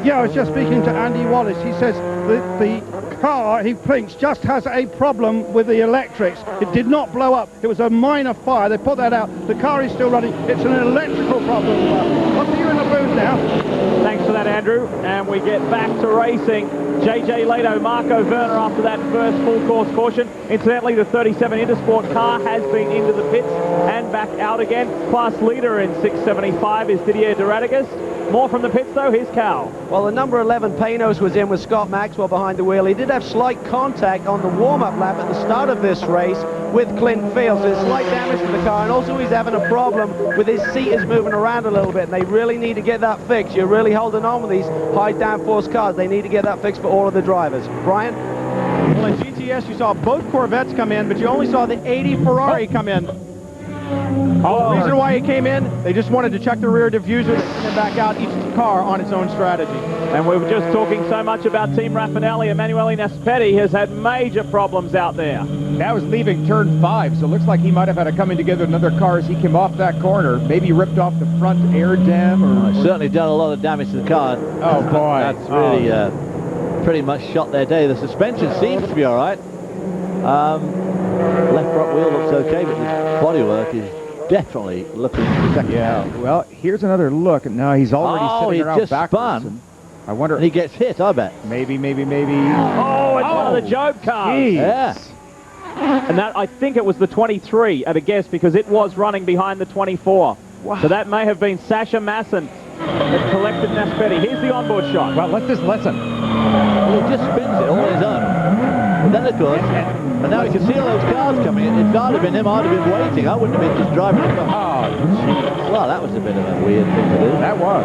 Yeah, I was just speaking to Andy Wallace. He says that the car, he thinks, just has a problem with the electrics. It did not blow up. It was a minor fire. They put that out. The car is still running. It's an electrical problem. Up to you in the booth now. Thanks for that, Andrew. And we get back to racing. JJ Lato, Marco Werner after that first full course caution. Incidentally, the 37 Intersport car has been into the pits and back out again. Class leader in 675 is Didier de Radigues. More from the pits, though. Here's Cal. Well, the number 11 Panos was in with Scott Maxwell behind the wheel. He did have slight contact on the warm-up lap at the start of this race with Clint Fields. There's slight damage to the car, and also he's having a problem with his seat is moving around a little bit, and they really need to get that fixed. You're really holding on with these high downforce cars. They need to get that fixed for all of the drivers. Brian? Well, in GTS, you saw both Corvettes come in, but you only saw the 80 Ferrari come in. The reason why it came in, they just wanted to check the rear diffusers and then back out each car on its own strategy. And we were just talking so much about Team Raffinelli. Emanuele Naspetti has had major problems out there. That was leaving turn 5, so it looks like he might have had to come in together with another car as he came off that corner. Maybe ripped off the front air dam. Or Certainly done a lot of damage to the car. Oh, boy. That's really pretty much shot their day. The suspension seems to be all right. Left front wheel looks okay, but the bodywork is definitely looking second out. Well, here's another look. Now he's already sitting around just backwards. spun. I wonder. And he gets hit, I bet. Maybe. Oh, it's one of the Job cars. Geez. Yeah. And that, I think it was the 23 at a guess, because it was running behind the 24. Wow. So that may have been Sasha Masson that collected Naspetti. Here's the onboard shot. Well, let's just listen. Well, he just spins it all on his own. And then, of course, and now he can see all those cars coming in. If I'd have been him, I'd have been waiting. I wouldn't have been just driving across. Oh, well, that was a bit of a weird thing to do. That was.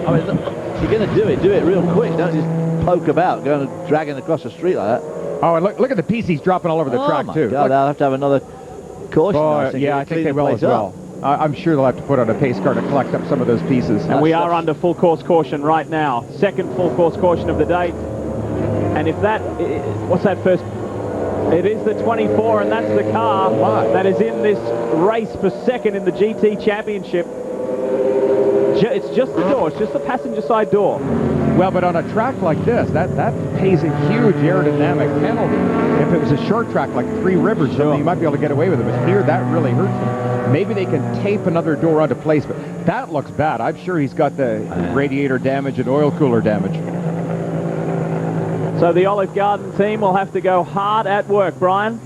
I mean, look, if you're going to do it real quick. Don't just poke about, going and dragging across the street like that. Oh, and look at the PCs dropping all over the track, too. God, they'll have to have another caution. I think they will as well. I'm sure they'll have to put on a pace car to collect up some of those pieces. And we are under full course caution right now. Second full course caution of the day. And if that, what's that first? It is the 24, and that's the car that is in this race for second in the GT Championship. It's just the door. It's just the passenger side door. Well, but on a track like this, that pays a huge aerodynamic penalty. If it was a short track like Three Rivers, you might be able to get away with it. But here, that really hurts him. Maybe they can tape another door onto place, but that looks bad. I'm sure he's got the radiator damage and oil cooler damage. So the Olive Garden team will have to go hard at work, Brian.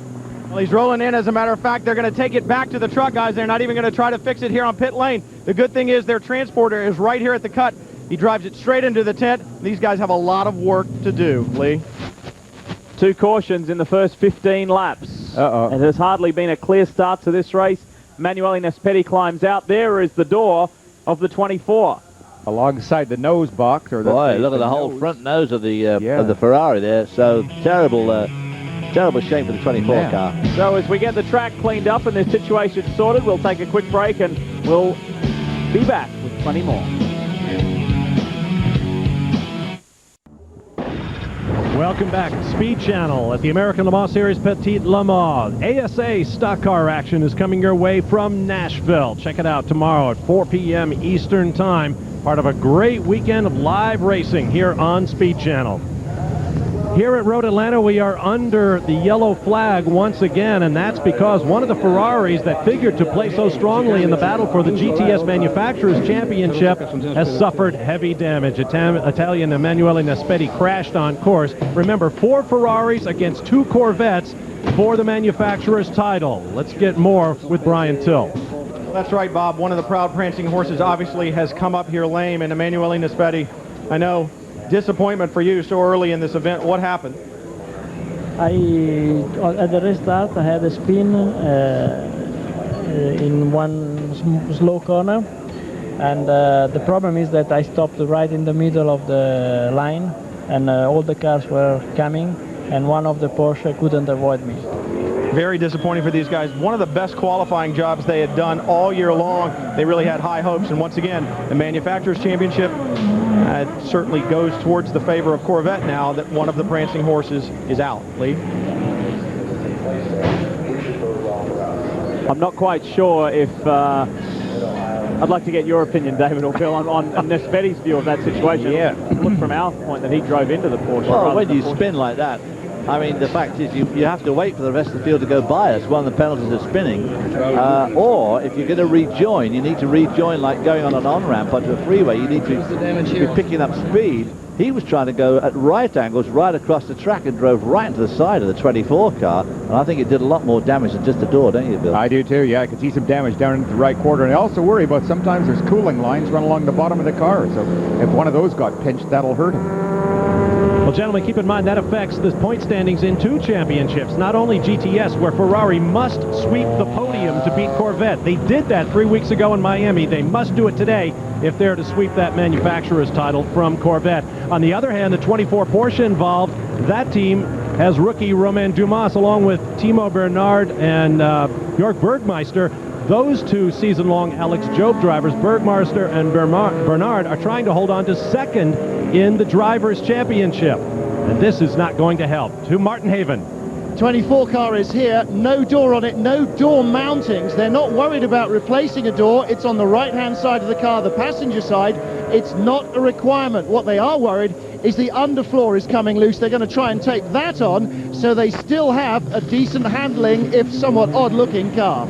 Well, he's rolling in. As a matter of fact, they're going to take it back to the truck, guys. They're not even going to try to fix it here on pit lane. The good thing is their transporter is right here at the cut. He drives it straight into the tent. These guys have a lot of work to do, Lee. 2 cautions in the first 15 laps. And there's hardly been a clear start to this race. Emanuele Naspetti climbs out. There is the door of the 24. Alongside the nose box. Or Boy, look at the whole front nose of the Ferrari there. So terrible shame for the 24 car. So as we get the track cleaned up and this situation sorted, we'll take a quick break and we'll be back with 20 more. Welcome back. Speed Channel at the American Le Mans Series Petit LeMans. ASA stock car action is coming your way from Nashville. Check it out tomorrow at 4 p.m. Eastern Time. Part of a great weekend of live racing here on Speed Channel. Here at Road Atlanta, we are under the yellow flag once again, and that's because one of the Ferraris that figured to play so strongly in the battle for the GTS Manufacturers Championship has suffered heavy damage. Italian Emanuele Naspetti crashed on course. Remember, 4 Ferraris against 2 Corvettes for the manufacturer's title. Let's get more with Brian Till. That's right, Bob. One of the proud prancing horses obviously has come up here lame, and Emanuele Naspetti, I know, disappointment for you so early in this event. What happened? At the restart, I had a spin in one slow corner, and the problem is that I stopped right in the middle of the line, and all the cars were coming, and one of the Porsche couldn't avoid me. Very disappointing for these guys. One of the best qualifying jobs they had done all year long. They really had high hopes, and once again, the Manufacturers Championship certainly goes towards the favor of Corvette now that one of the prancing horses is out. Lee? I'm not quite sure if I'd like to get your opinion, David or Phil, on Nesvetti's view of that situation. Yeah. Look from our point that he drove into the Porsche. Well, when you spin like that, I mean, the fact is you have to wait for the rest of the field to go by us. One of the penalties is spinning. Or if you're going to rejoin, you need to rejoin like going on an on-ramp onto a freeway. You need to be picking up speed. He was trying to go at right angles right across the track and drove right into the side of the 24 car. And I think it did a lot more damage than just the door, don't you, Bill? I do too, yeah. I could see some damage down into the right quarter. And I also worry about sometimes there's cooling lines run along the bottom of the car. So if one of those got pinched, that'll hurt him. Well, gentlemen, keep in mind that affects the point standings in 2 championships, not only GTS, where Ferrari must sweep the podium to beat Corvette. They did that 3 weeks ago in Miami. They must do it today if they're to sweep that manufacturer's title from Corvette. On the other hand, the 24 Porsche involved, that team has rookie Romain Dumas along with Timo Bernard and Jörg Bergmeister. Those 2 season-long Alex Job drivers, Bergmeister and Bernard, are trying to hold on to second in the Drivers' Championship. And this is not going to help. To Martin Haven. 24 car is here, no door on it, no door mountings. They're not worried about replacing a door. It's on the right-hand side of the car, the passenger side. It's not a requirement. What they are worried is the underfloor is coming loose. They're going to try and tape that on so they still have a decent handling, if somewhat odd-looking car.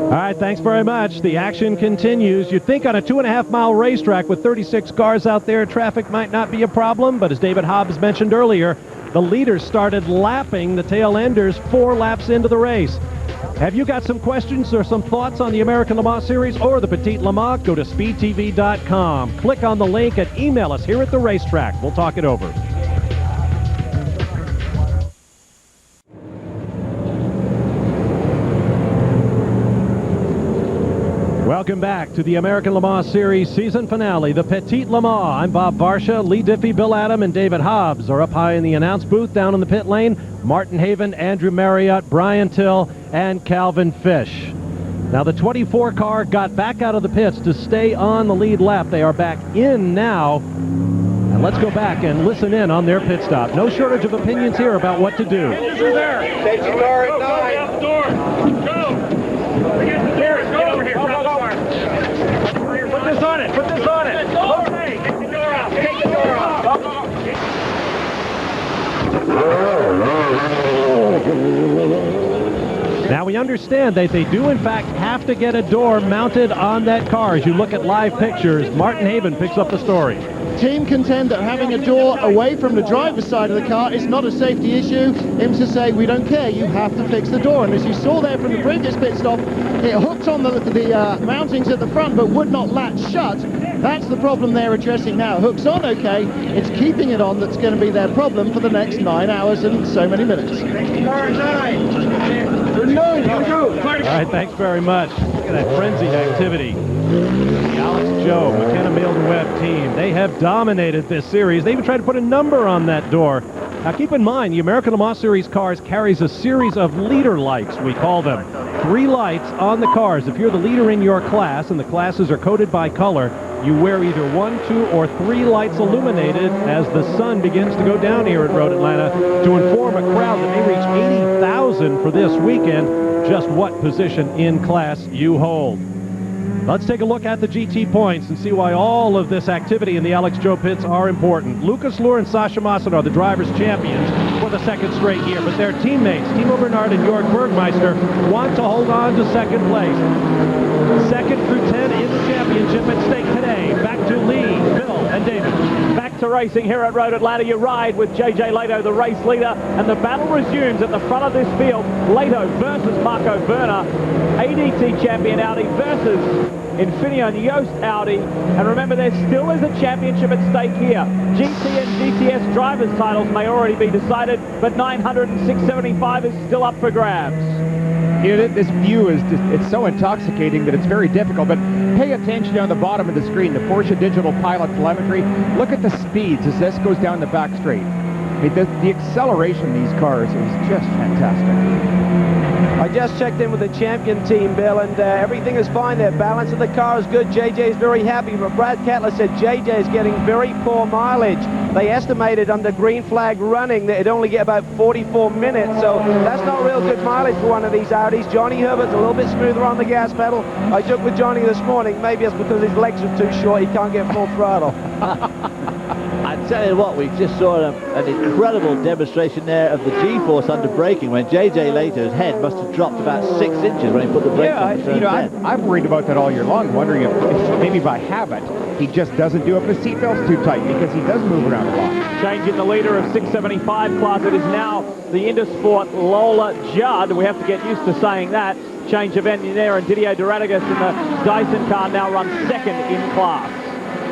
All right, thanks very much. The action continues. You'd think on a 2.5-mile racetrack with 36 cars out there, traffic might not be a problem, but as David Hobbs mentioned earlier, the leaders started lapping the tail enders 4 laps into the race. Have you got some questions or some thoughts on the American Le Mans Series or the Petit LeMans? Go to speedtv.com. Click on the link and email us here at the racetrack. We'll talk it over. Welcome back to the American Le Mans Series season finale, the Petit Le Mans. I'm Bob Barsha, Lee Diffie, Bill Adam, and David Hobbs are up high in the announce booth down in the pit lane. Martin Haven, Andrew Marriott, Brian Till, and Calvin Fish. Now the 24 car got back out of the pits to stay on the lead lap. They are back in now. And let's go back and listen in on their pit stop. No shortage of opinions here about what to do. Safety car at 9. Out the door. Go. Get over here. Put this on it. Put this on it. Okay. Take the door out. Take the door out. Now we understand that they do in fact have to get a door mounted on that car. As you look at live pictures, Martin Haven picks up the story. Team contend that having a door away from the driver's side of the car is not a safety issue. IMSA say, we don't care, you have to fix the door. And as you saw there from the previous pit stop, it hooked on the mountings at the front but would not latch shut. That's the problem they're addressing now. Hooks on okay, it's keeping it on that's going to be their problem for the next 9 hours and so many minutes. All right, thanks very much. Look at that frenzied activity. The Alex Joe, McKenna Milden-Webb team, they have dominated this series. They even tried to put a number on that door. Now keep in mind, the American Le Mans Series cars carries a series of leader lights, we call them. 3 lights on the cars. If you're the leader in your class, and the classes are coded by color, you wear either 1, 2, or 3 lights illuminated as the sun begins to go down here at Road Atlanta to inform a crowd that may reach 80,000 for this weekend just what position in class you hold. Let's take a look at the GT points and see why all of this activity in the Alex Joe pits are important. Lucas Luhr and Sasha Maassen are the drivers' champions for the 2nd straight year, but their teammates, Timo Bernard and Jörg Bergmeister, want to hold on to 2nd place. 2nd through 10 in the championship at stake today. Back to Lee, Bill, and David. Back to racing here at Road Atlanta. You ride with JJ Lehto, the race leader, and the battle resumes at the front of this field. Lehto versus Marco Werner, ADT champion Audi versus Infineon Yost Audi. And remember, there still is a championship at stake here. GT and GTS drivers' titles may already be decided, but 900 and 675 is still up for grabs. You know, this view is just, it's so intoxicating that it's very difficult, but pay attention on the bottom of the screen, the Porsche Digital Pilot Telemetry. Look at the speeds as this goes down the back straight. I mean, the acceleration in these cars is just fantastic. I just checked in with the champion team, Bill, and everything is fine. Their balance of the car is good. JJ is very happy, but Brad Kettler said JJ is getting very poor mileage. They estimated under green flag running that it'd only get about 44 minutes, so that's not real good mileage for one of these Audis. Johnny Herbert's a little bit smoother on the gas pedal. I joked with Johnny this morning, maybe it's because his legs are too short, he can't get full throttle. I tell you what, we just saw an incredible demonstration there of the G-force under braking when J.J. Later's head must have dropped about 6 inches when he put the brakes on. I've worried about that all year long, wondering if maybe by habit he just doesn't do it if the seatbelt's too tight, because he does move around a lot. Changing the leader of 675 class, it is now the Intersport Lola Judd. We have to get used to saying that. Change of engine there, and Didier Duratigas in the Dyson car now runs second in class.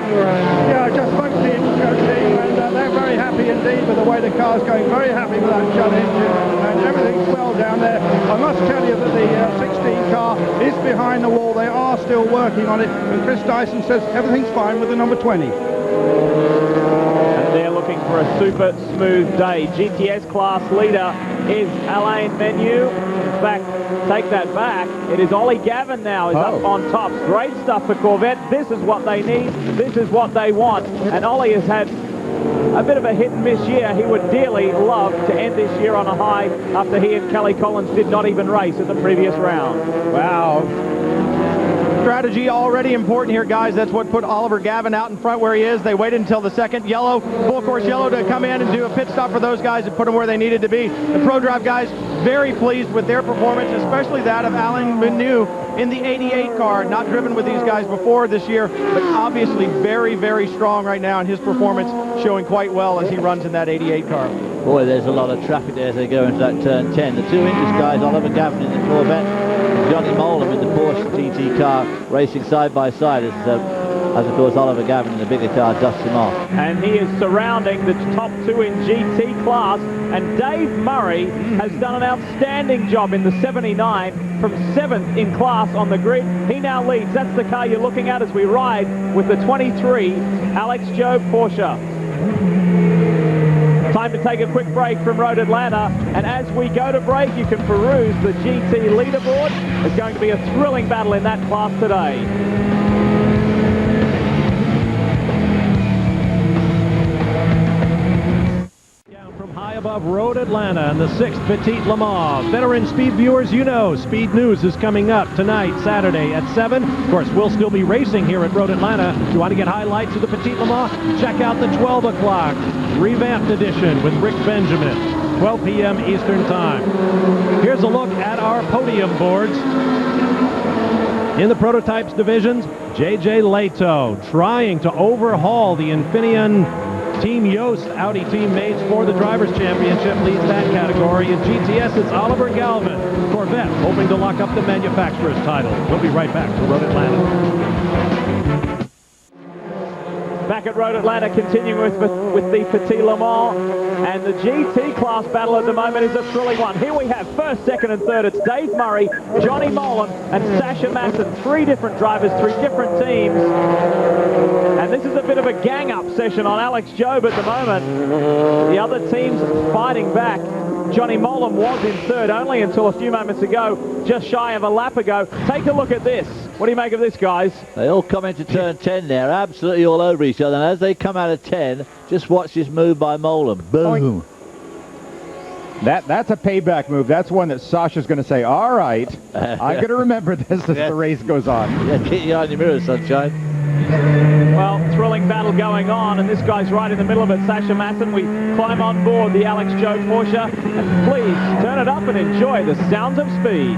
Yeah, I just spoke to the Intersport team, and they're very happy indeed with the way the car's going. Very happy with that Judd engine, and everything's well down there. I must tell you that the 16 car is behind the wall. They are still working on it, and Chris Dyson says everything's fine with the number 20. And they're looking for a super smooth day. GTS class leader is Alain Menu. In fact, take that back. It is Ollie Gavin now is up on top. Great stuff for Corvette. This is what they need. This is what they want. And Ollie has had a bit of a hit and miss year. He would dearly love to end this year on a high after he and Kelly Collins did not even race at the previous round. Wow. Strategy already important here, guys. That's what put Oliver Gavin out in front where he is. They waited until the second yellow, full course yellow, to come in and do a pit stop for those guys and put them where they needed to be. The Pro Drive guys very pleased with their performance, especially that of Alain Menu in the 88 car. Not driven with these guys before this year, but obviously very, very strong right now, and his performance showing quite well as he runs in that 88 car. Boy, there's a lot of traffic there as they go into that turn 10. The two English guys, Oliver Gavin in the Corvette, Johnny Molam in the Porsche GT car, racing side by side as of course Oliver Gavin in the bigger car dusts him off. And he is surrounding the top two in GT class, and Dave Murray has done an outstanding job in the 79 from 7th in class on the grid. He now leads. That's the car you're looking at as we ride with the 23 Alex Job Porsche. Time to take a quick break from Road Atlanta, and as we go to break, you can peruse the GT leaderboard. It's going to be a thrilling battle in that class today. High above Road Atlanta and the 6th Petit LeMans. Veteran speed viewers, you know Speed News is coming up tonight, Saturday at 7. Of course, we'll still be racing here at Road Atlanta. If you want to get highlights of the Petit LeMans, check out the 12 o'clock revamped edition with Rick Benjamin, 12 p.m. Eastern Time. Here's a look at our podium boards. In the prototypes divisions, J.J. Leto trying to overhaul the Infineon Team Yost Audi teammates for the Drivers' Championship, leads that category. In GTS, it's Oliver Galvin. Corvette hoping to lock up the manufacturer's title. We'll be right back to Road Atlanta. Back at Road Atlanta, continuing with the Petit LeMans, and the GT class battle at the moment is a thrilling one. Here we have first, second, and third. It's Dave Murray, Johnny Molam, and Sasha Masson. 3 different drivers, 3 different teams. And this is a bit of a gang-up session on Alex Job at the moment. The other teams fighting back. Johnny Molam was in third only until a few moments ago, just shy of a lap ago. Take a look at this. What do you make of this, guys? They all come into turn 10 there, absolutely all over each other. And as they come out of 10, just watch this move by Molam. Boom. That's a payback move. That's one that Sasha's going to say, all right, I'm going to remember this as the race goes on. Yeah, keep your eye on your mirror, sunshine. Well, thrilling battle going on, and this guy's right in the middle of it, Sasha Masson. We climb on board the Alex Job Porsche, and please turn it up and enjoy the sounds of speed.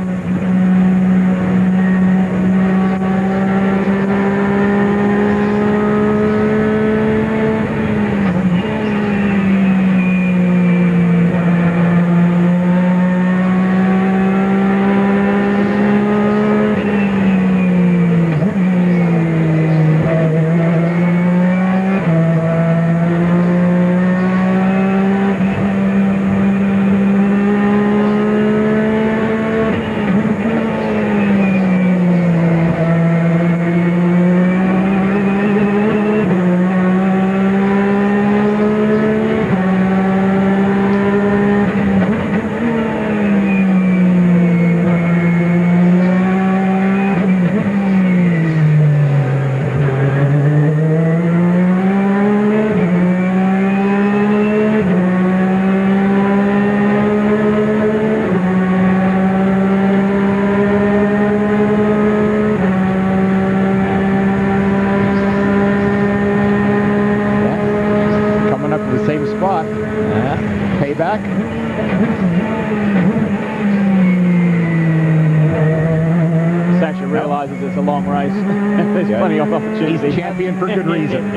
realizes it's a long race. There's plenty of opportunity. He's champion for good reason.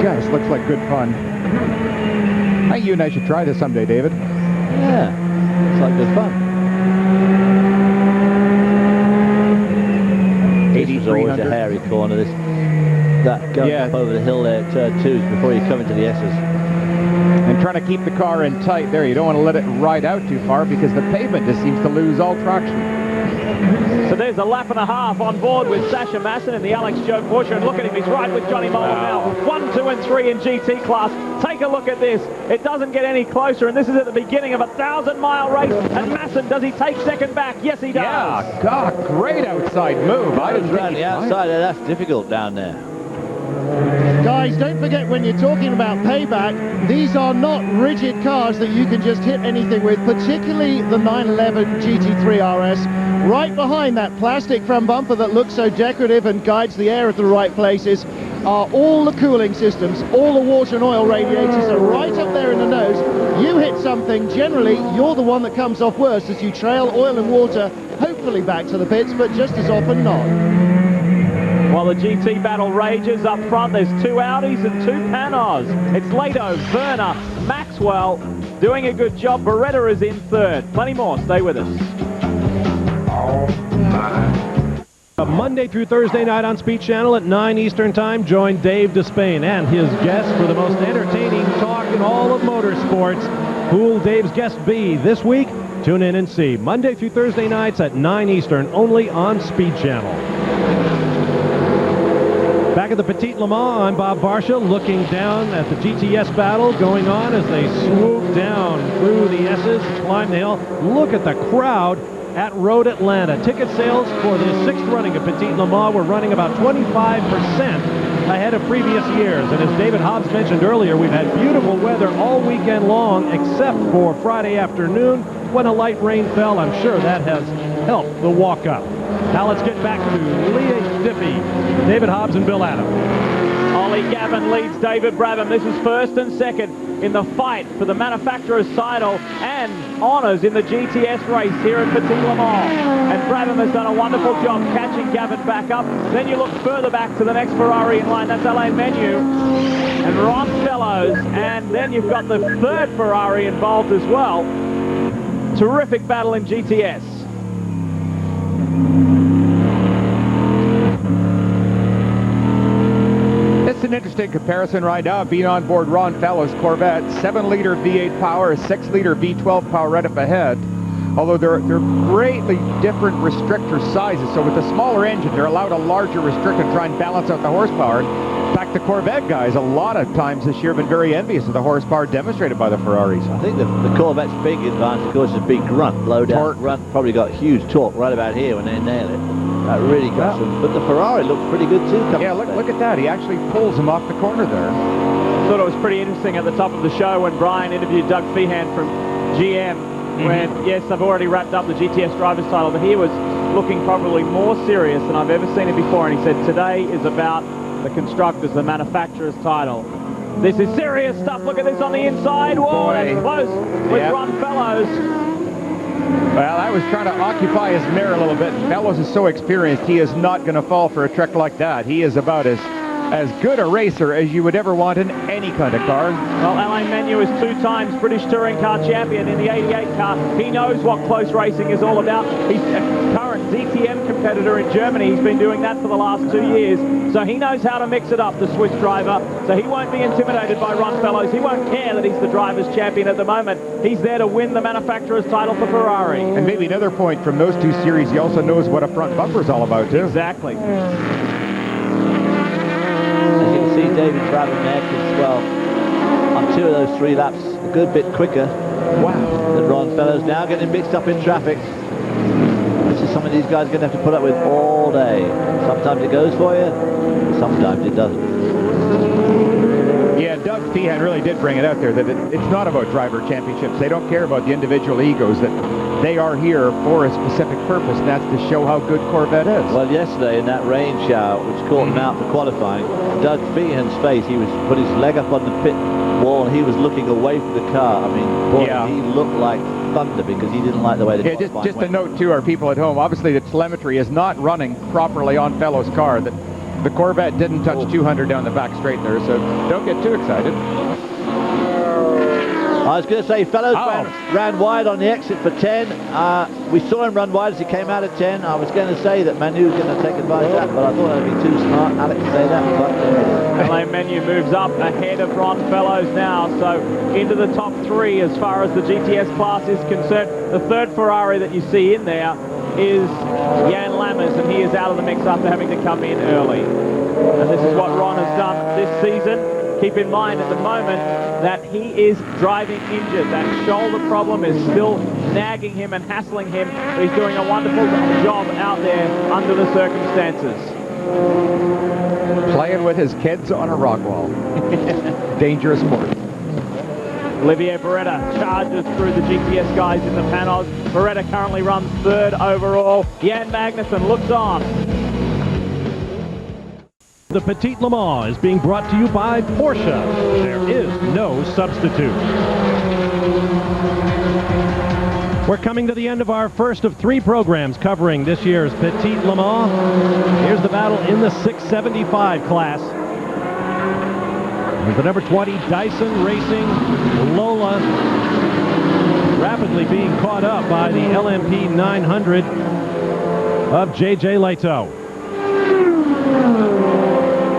Gosh, looks like good fun. I think you and I should try this someday, David. Yeah, it's like good fun. This is always a hairy corner. That going up over the hill there at turn 2 before you come into the S's. And trying to keep the car in tight there. You don't want to let it ride out too far because the pavement just seems to lose all traction. So there's a lap and a half on board with Sasha Masson in the Alex Joe Porsche. And look at him, he's right with Johnny Mullen now. 1, 2 and 3 in GT class. Take a look at this. It doesn't get any closer, and this is at the beginning of a 1,000-mile race. And Masson, does he take second back? Yes, he does. Yeah, God, great outside move. I didn't around the outside there, that's difficult down there. Guys, don't forget when you're talking about payback, these are not rigid cars that you can just hit anything with, particularly the 911 GT3 RS. Right behind that plastic front bumper that looks so decorative and guides the air at the right places are all the cooling systems, all the water and oil radiators are right up there in the nose. You hit something, generally you're the one that comes off worst as you trail oil and water, hopefully back to the pits, but just as often not. While the GT battle rages up front, there's 2 Audis and 2 Panos. It's Lato, Werner, Maxwell doing a good job. Beretta is in third. Plenty more. Stay with us. Monday through Thursday night on Speed Channel at 9 Eastern Time, join Dave Despain and his guests for the most entertaining talk in all of motorsports. Who will Dave's guest be this week? Tune in and see. Monday through Thursday nights at 9 Eastern, only on Speed Channel. Back at the Petit LeMans, I'm Bob Barsha, looking down at the GTS battle going on as they swoop down through the S's, climb the hill. Look at the crowd at Road Atlanta. Ticket sales for the 6th running of Petit LeMans were running about 25% ahead of previous years. And as David Hobbs mentioned earlier, we've had beautiful weather all weekend long, except for Friday afternoon when a light rain fell. I'm sure that has helped the walk-up. Now let's get back to Leah Diffie, David Hobbs and Bill Adams. Ollie Gavin leads David Brabham. This is first and second in the fight for the manufacturer's title and honours in the GTS race here at Petit LeMans. And Brabham has done a wonderful job catching Gavin back up. Then you look further back to the next Ferrari in line. That's Alain Menu and Ron Fellows. And then you've got the 3rd Ferrari involved as well. Terrific battle in GTS. It's an interesting comparison right now, being on board Ron Fellows' Corvette. 7-liter V8 power, 6-liter V12 power right up ahead. Although they're greatly different restrictor sizes. So with the smaller engine, they're allowed a larger restrictor to try and balance out the horsepower. In fact, the Corvette guys, a lot of times this year, have been very envious of the horsepower demonstrated by the Ferraris. I think the Corvette's big advantage, of course, is big grunt, low down grunt. Probably got huge torque right about here when they nail it. That really got some. But the Ferrari looked pretty good too. Yeah, look at that. He actually pulls him off the corner there. Thought it was pretty interesting at the top of the show when Brian interviewed Doug Feehan from GM. When, yes, I've already wrapped up the GTS driver's title, but he was looking probably more serious than I've ever seen it before. And he said, today is about the constructors, the manufacturer's title. This is serious stuff. Look at this on the inside. Whoa, that's close with Ron Fellows. Well, I was trying to occupy his mirror a little bit. Fellows is so experienced, he is not going to fall for a trick like that. He is about as good a racer as you would ever want in any kind of car. Well, Alain Menu is 2 times British Touring Car champion in the 88 car. He knows what close racing is all about. He's a current DTM competitor in Germany. He's been doing that for the last 2 years. So he knows how to mix it up, the Swiss driver. So he won't be intimidated by Ron Fellows. He won't care that he's the driver's champion at the moment. He's there to win the manufacturer's title for Ferrari. And maybe another point from those 2 series, he also knows what a front bumper is all about, too. Exactly. See David Brabham there, well, on 2 of those 3 laps, a good bit quicker. Wow. Than Ron Fellows, now getting mixed up in traffic. This is something these guys are going to have to put up with all day. Sometimes it goes for you, sometimes it doesn't. Yeah, Doug Feehan really did bring it out there that it's not about driver championships. They don't care about the individual egos that They are here for a specific purpose, and that's to show how good Corvette is. Well, yesterday in that rain shower, which caught him out for qualifying, Doug Feehan's face, he was put his leg up on the pit wall, and he was looking away from the car. I mean, boy, he looked like thunder because he didn't like the way the qualifying just went. a note to our people at home, obviously the telemetry is not running properly on Fellow's car. The Corvette didn't touch 200 down the back straight there, so don't get too excited. I was going to say, Fellows ran wide on the exit for 10. We saw him run wide as he came out of 10. I was going to say that Manu was going to take advantage of that, but I thought that would be too smart, Alex, to say that. But there it is. LA Menu moves up ahead of Ron Fellows now, so into the top 3 as far as the GTS class is concerned. The third Ferrari that you see in there is Jan Lammers, and he is out of the mix after having to come in early. And this is what Ron has done this season. Keep in mind at the moment that he is driving injured. That shoulder problem is still nagging him and hassling him. But he's doing a wonderful job out there under the circumstances. Playing with his kids on a rock wall. Dangerous sport. Olivier Beretta charges through the GTS guys in the panos. Beretta currently runs 3rd overall. Jan Magnussen looks on. The Petit LeMans is being brought to you by Porsche. There is no substitute. We're coming to the end of our first of 3 programs covering this year's Petit LeMans. Here's the battle in the 675 class. There's the number 20 Dyson Racing Lola rapidly being caught up by the LMP 900 of J.J. Leto.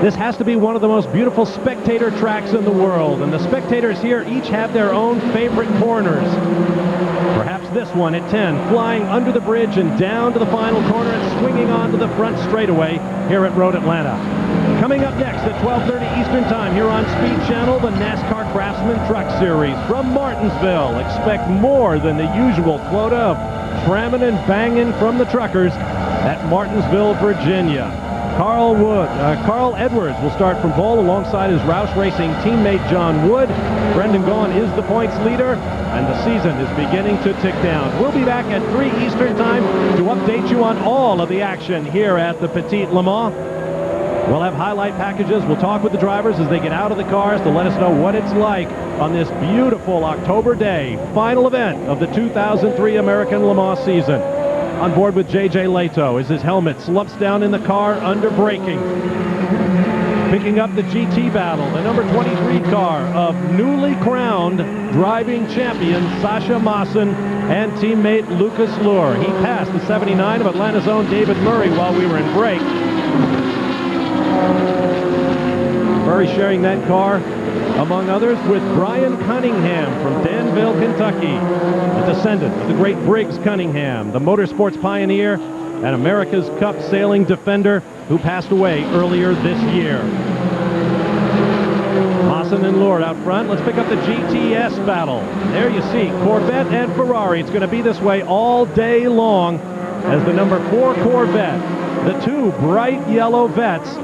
This has to be one of the most beautiful spectator tracks in the world, and the spectators here each have their own favorite corners. Perhaps this one at 10, flying under the bridge and down to the final corner and swinging onto the front straightaway here at Road Atlanta. Coming up next at 12:30 Eastern Time here on Speed Channel, the NASCAR Craftsman Truck Series from Martinsville. Expect more than the usual quota of tramming and banging from the truckers at Martinsville, Virginia. Carl Edwards will start from pole alongside his Roush Racing teammate John Wood. Brendan Gaughan is the points leader, and the season is beginning to tick down. We'll be back at 3 Eastern Time to update you on all of the action here at the Petit LeMans. We'll have highlight packages. We'll talk with the drivers as they get out of the cars to let us know what it's like on this beautiful October day, final event of the 2003 American Le Mans season. On board with J.J. Leto as his helmet slumps down in the car under braking. Picking up the GT battle, the number 23 car of newly crowned driving champion Sasha Maassen and teammate Lucas Luhr. He passed the 79 of Atlanta's own David Murray while we were in break. Murray sharing that car, among others, with Brian Cunningham from Danville, Kentucky, a descendant of the great Briggs Cunningham, the motorsports pioneer and America's Cup sailing defender who passed away earlier this year. Maassen and Luhr out front. Let's pick up the GTS battle. There you see Corvette and Ferrari. It's going to be this way all day long as the number 4 Corvette, the 2 bright yellow Vettes,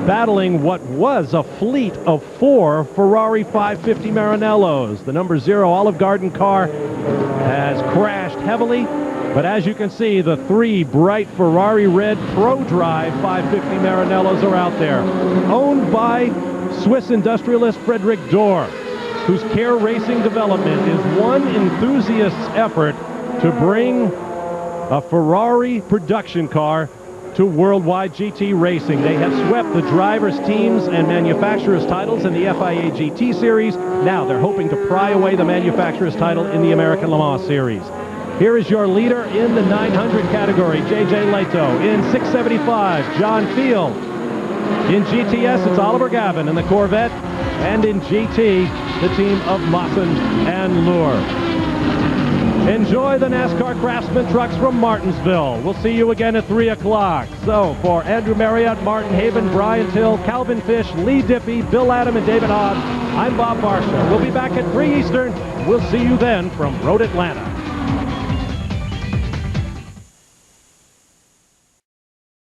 battling what was a fleet of 4 Ferrari 550 Maranellos. The number 0 Olive Garden car has crashed heavily, but as you can see, the 3 bright Ferrari red Pro Drive 550 Maranellos are out there. Owned by Swiss industrialist Frederick Dorr, whose Care Racing development is one enthusiast's effort to bring a Ferrari production car to worldwide GT racing. They have swept the drivers, teams, and manufacturers titles in the FIA GT Series. Now they're hoping to pry away the manufacturer's title in the American Le Mans Series. Here is your leader in the 900 category, J.J. Leto. In 675, John Field. In GTS, it's Oliver Gavin in the Corvette. And in GT, the team of Maassen and Luhr. Enjoy the NASCAR Craftsman trucks from Martinsville. We'll see you again at 3 o'clock. So, for Andrew Marriott, Martin Haven, Brian Till, Calvin Fish, Lee Dippey, Bill Adam, and David Hobbs, I'm Bob Barsha. We'll be back at 3 Eastern. We'll see you then from Road Atlanta.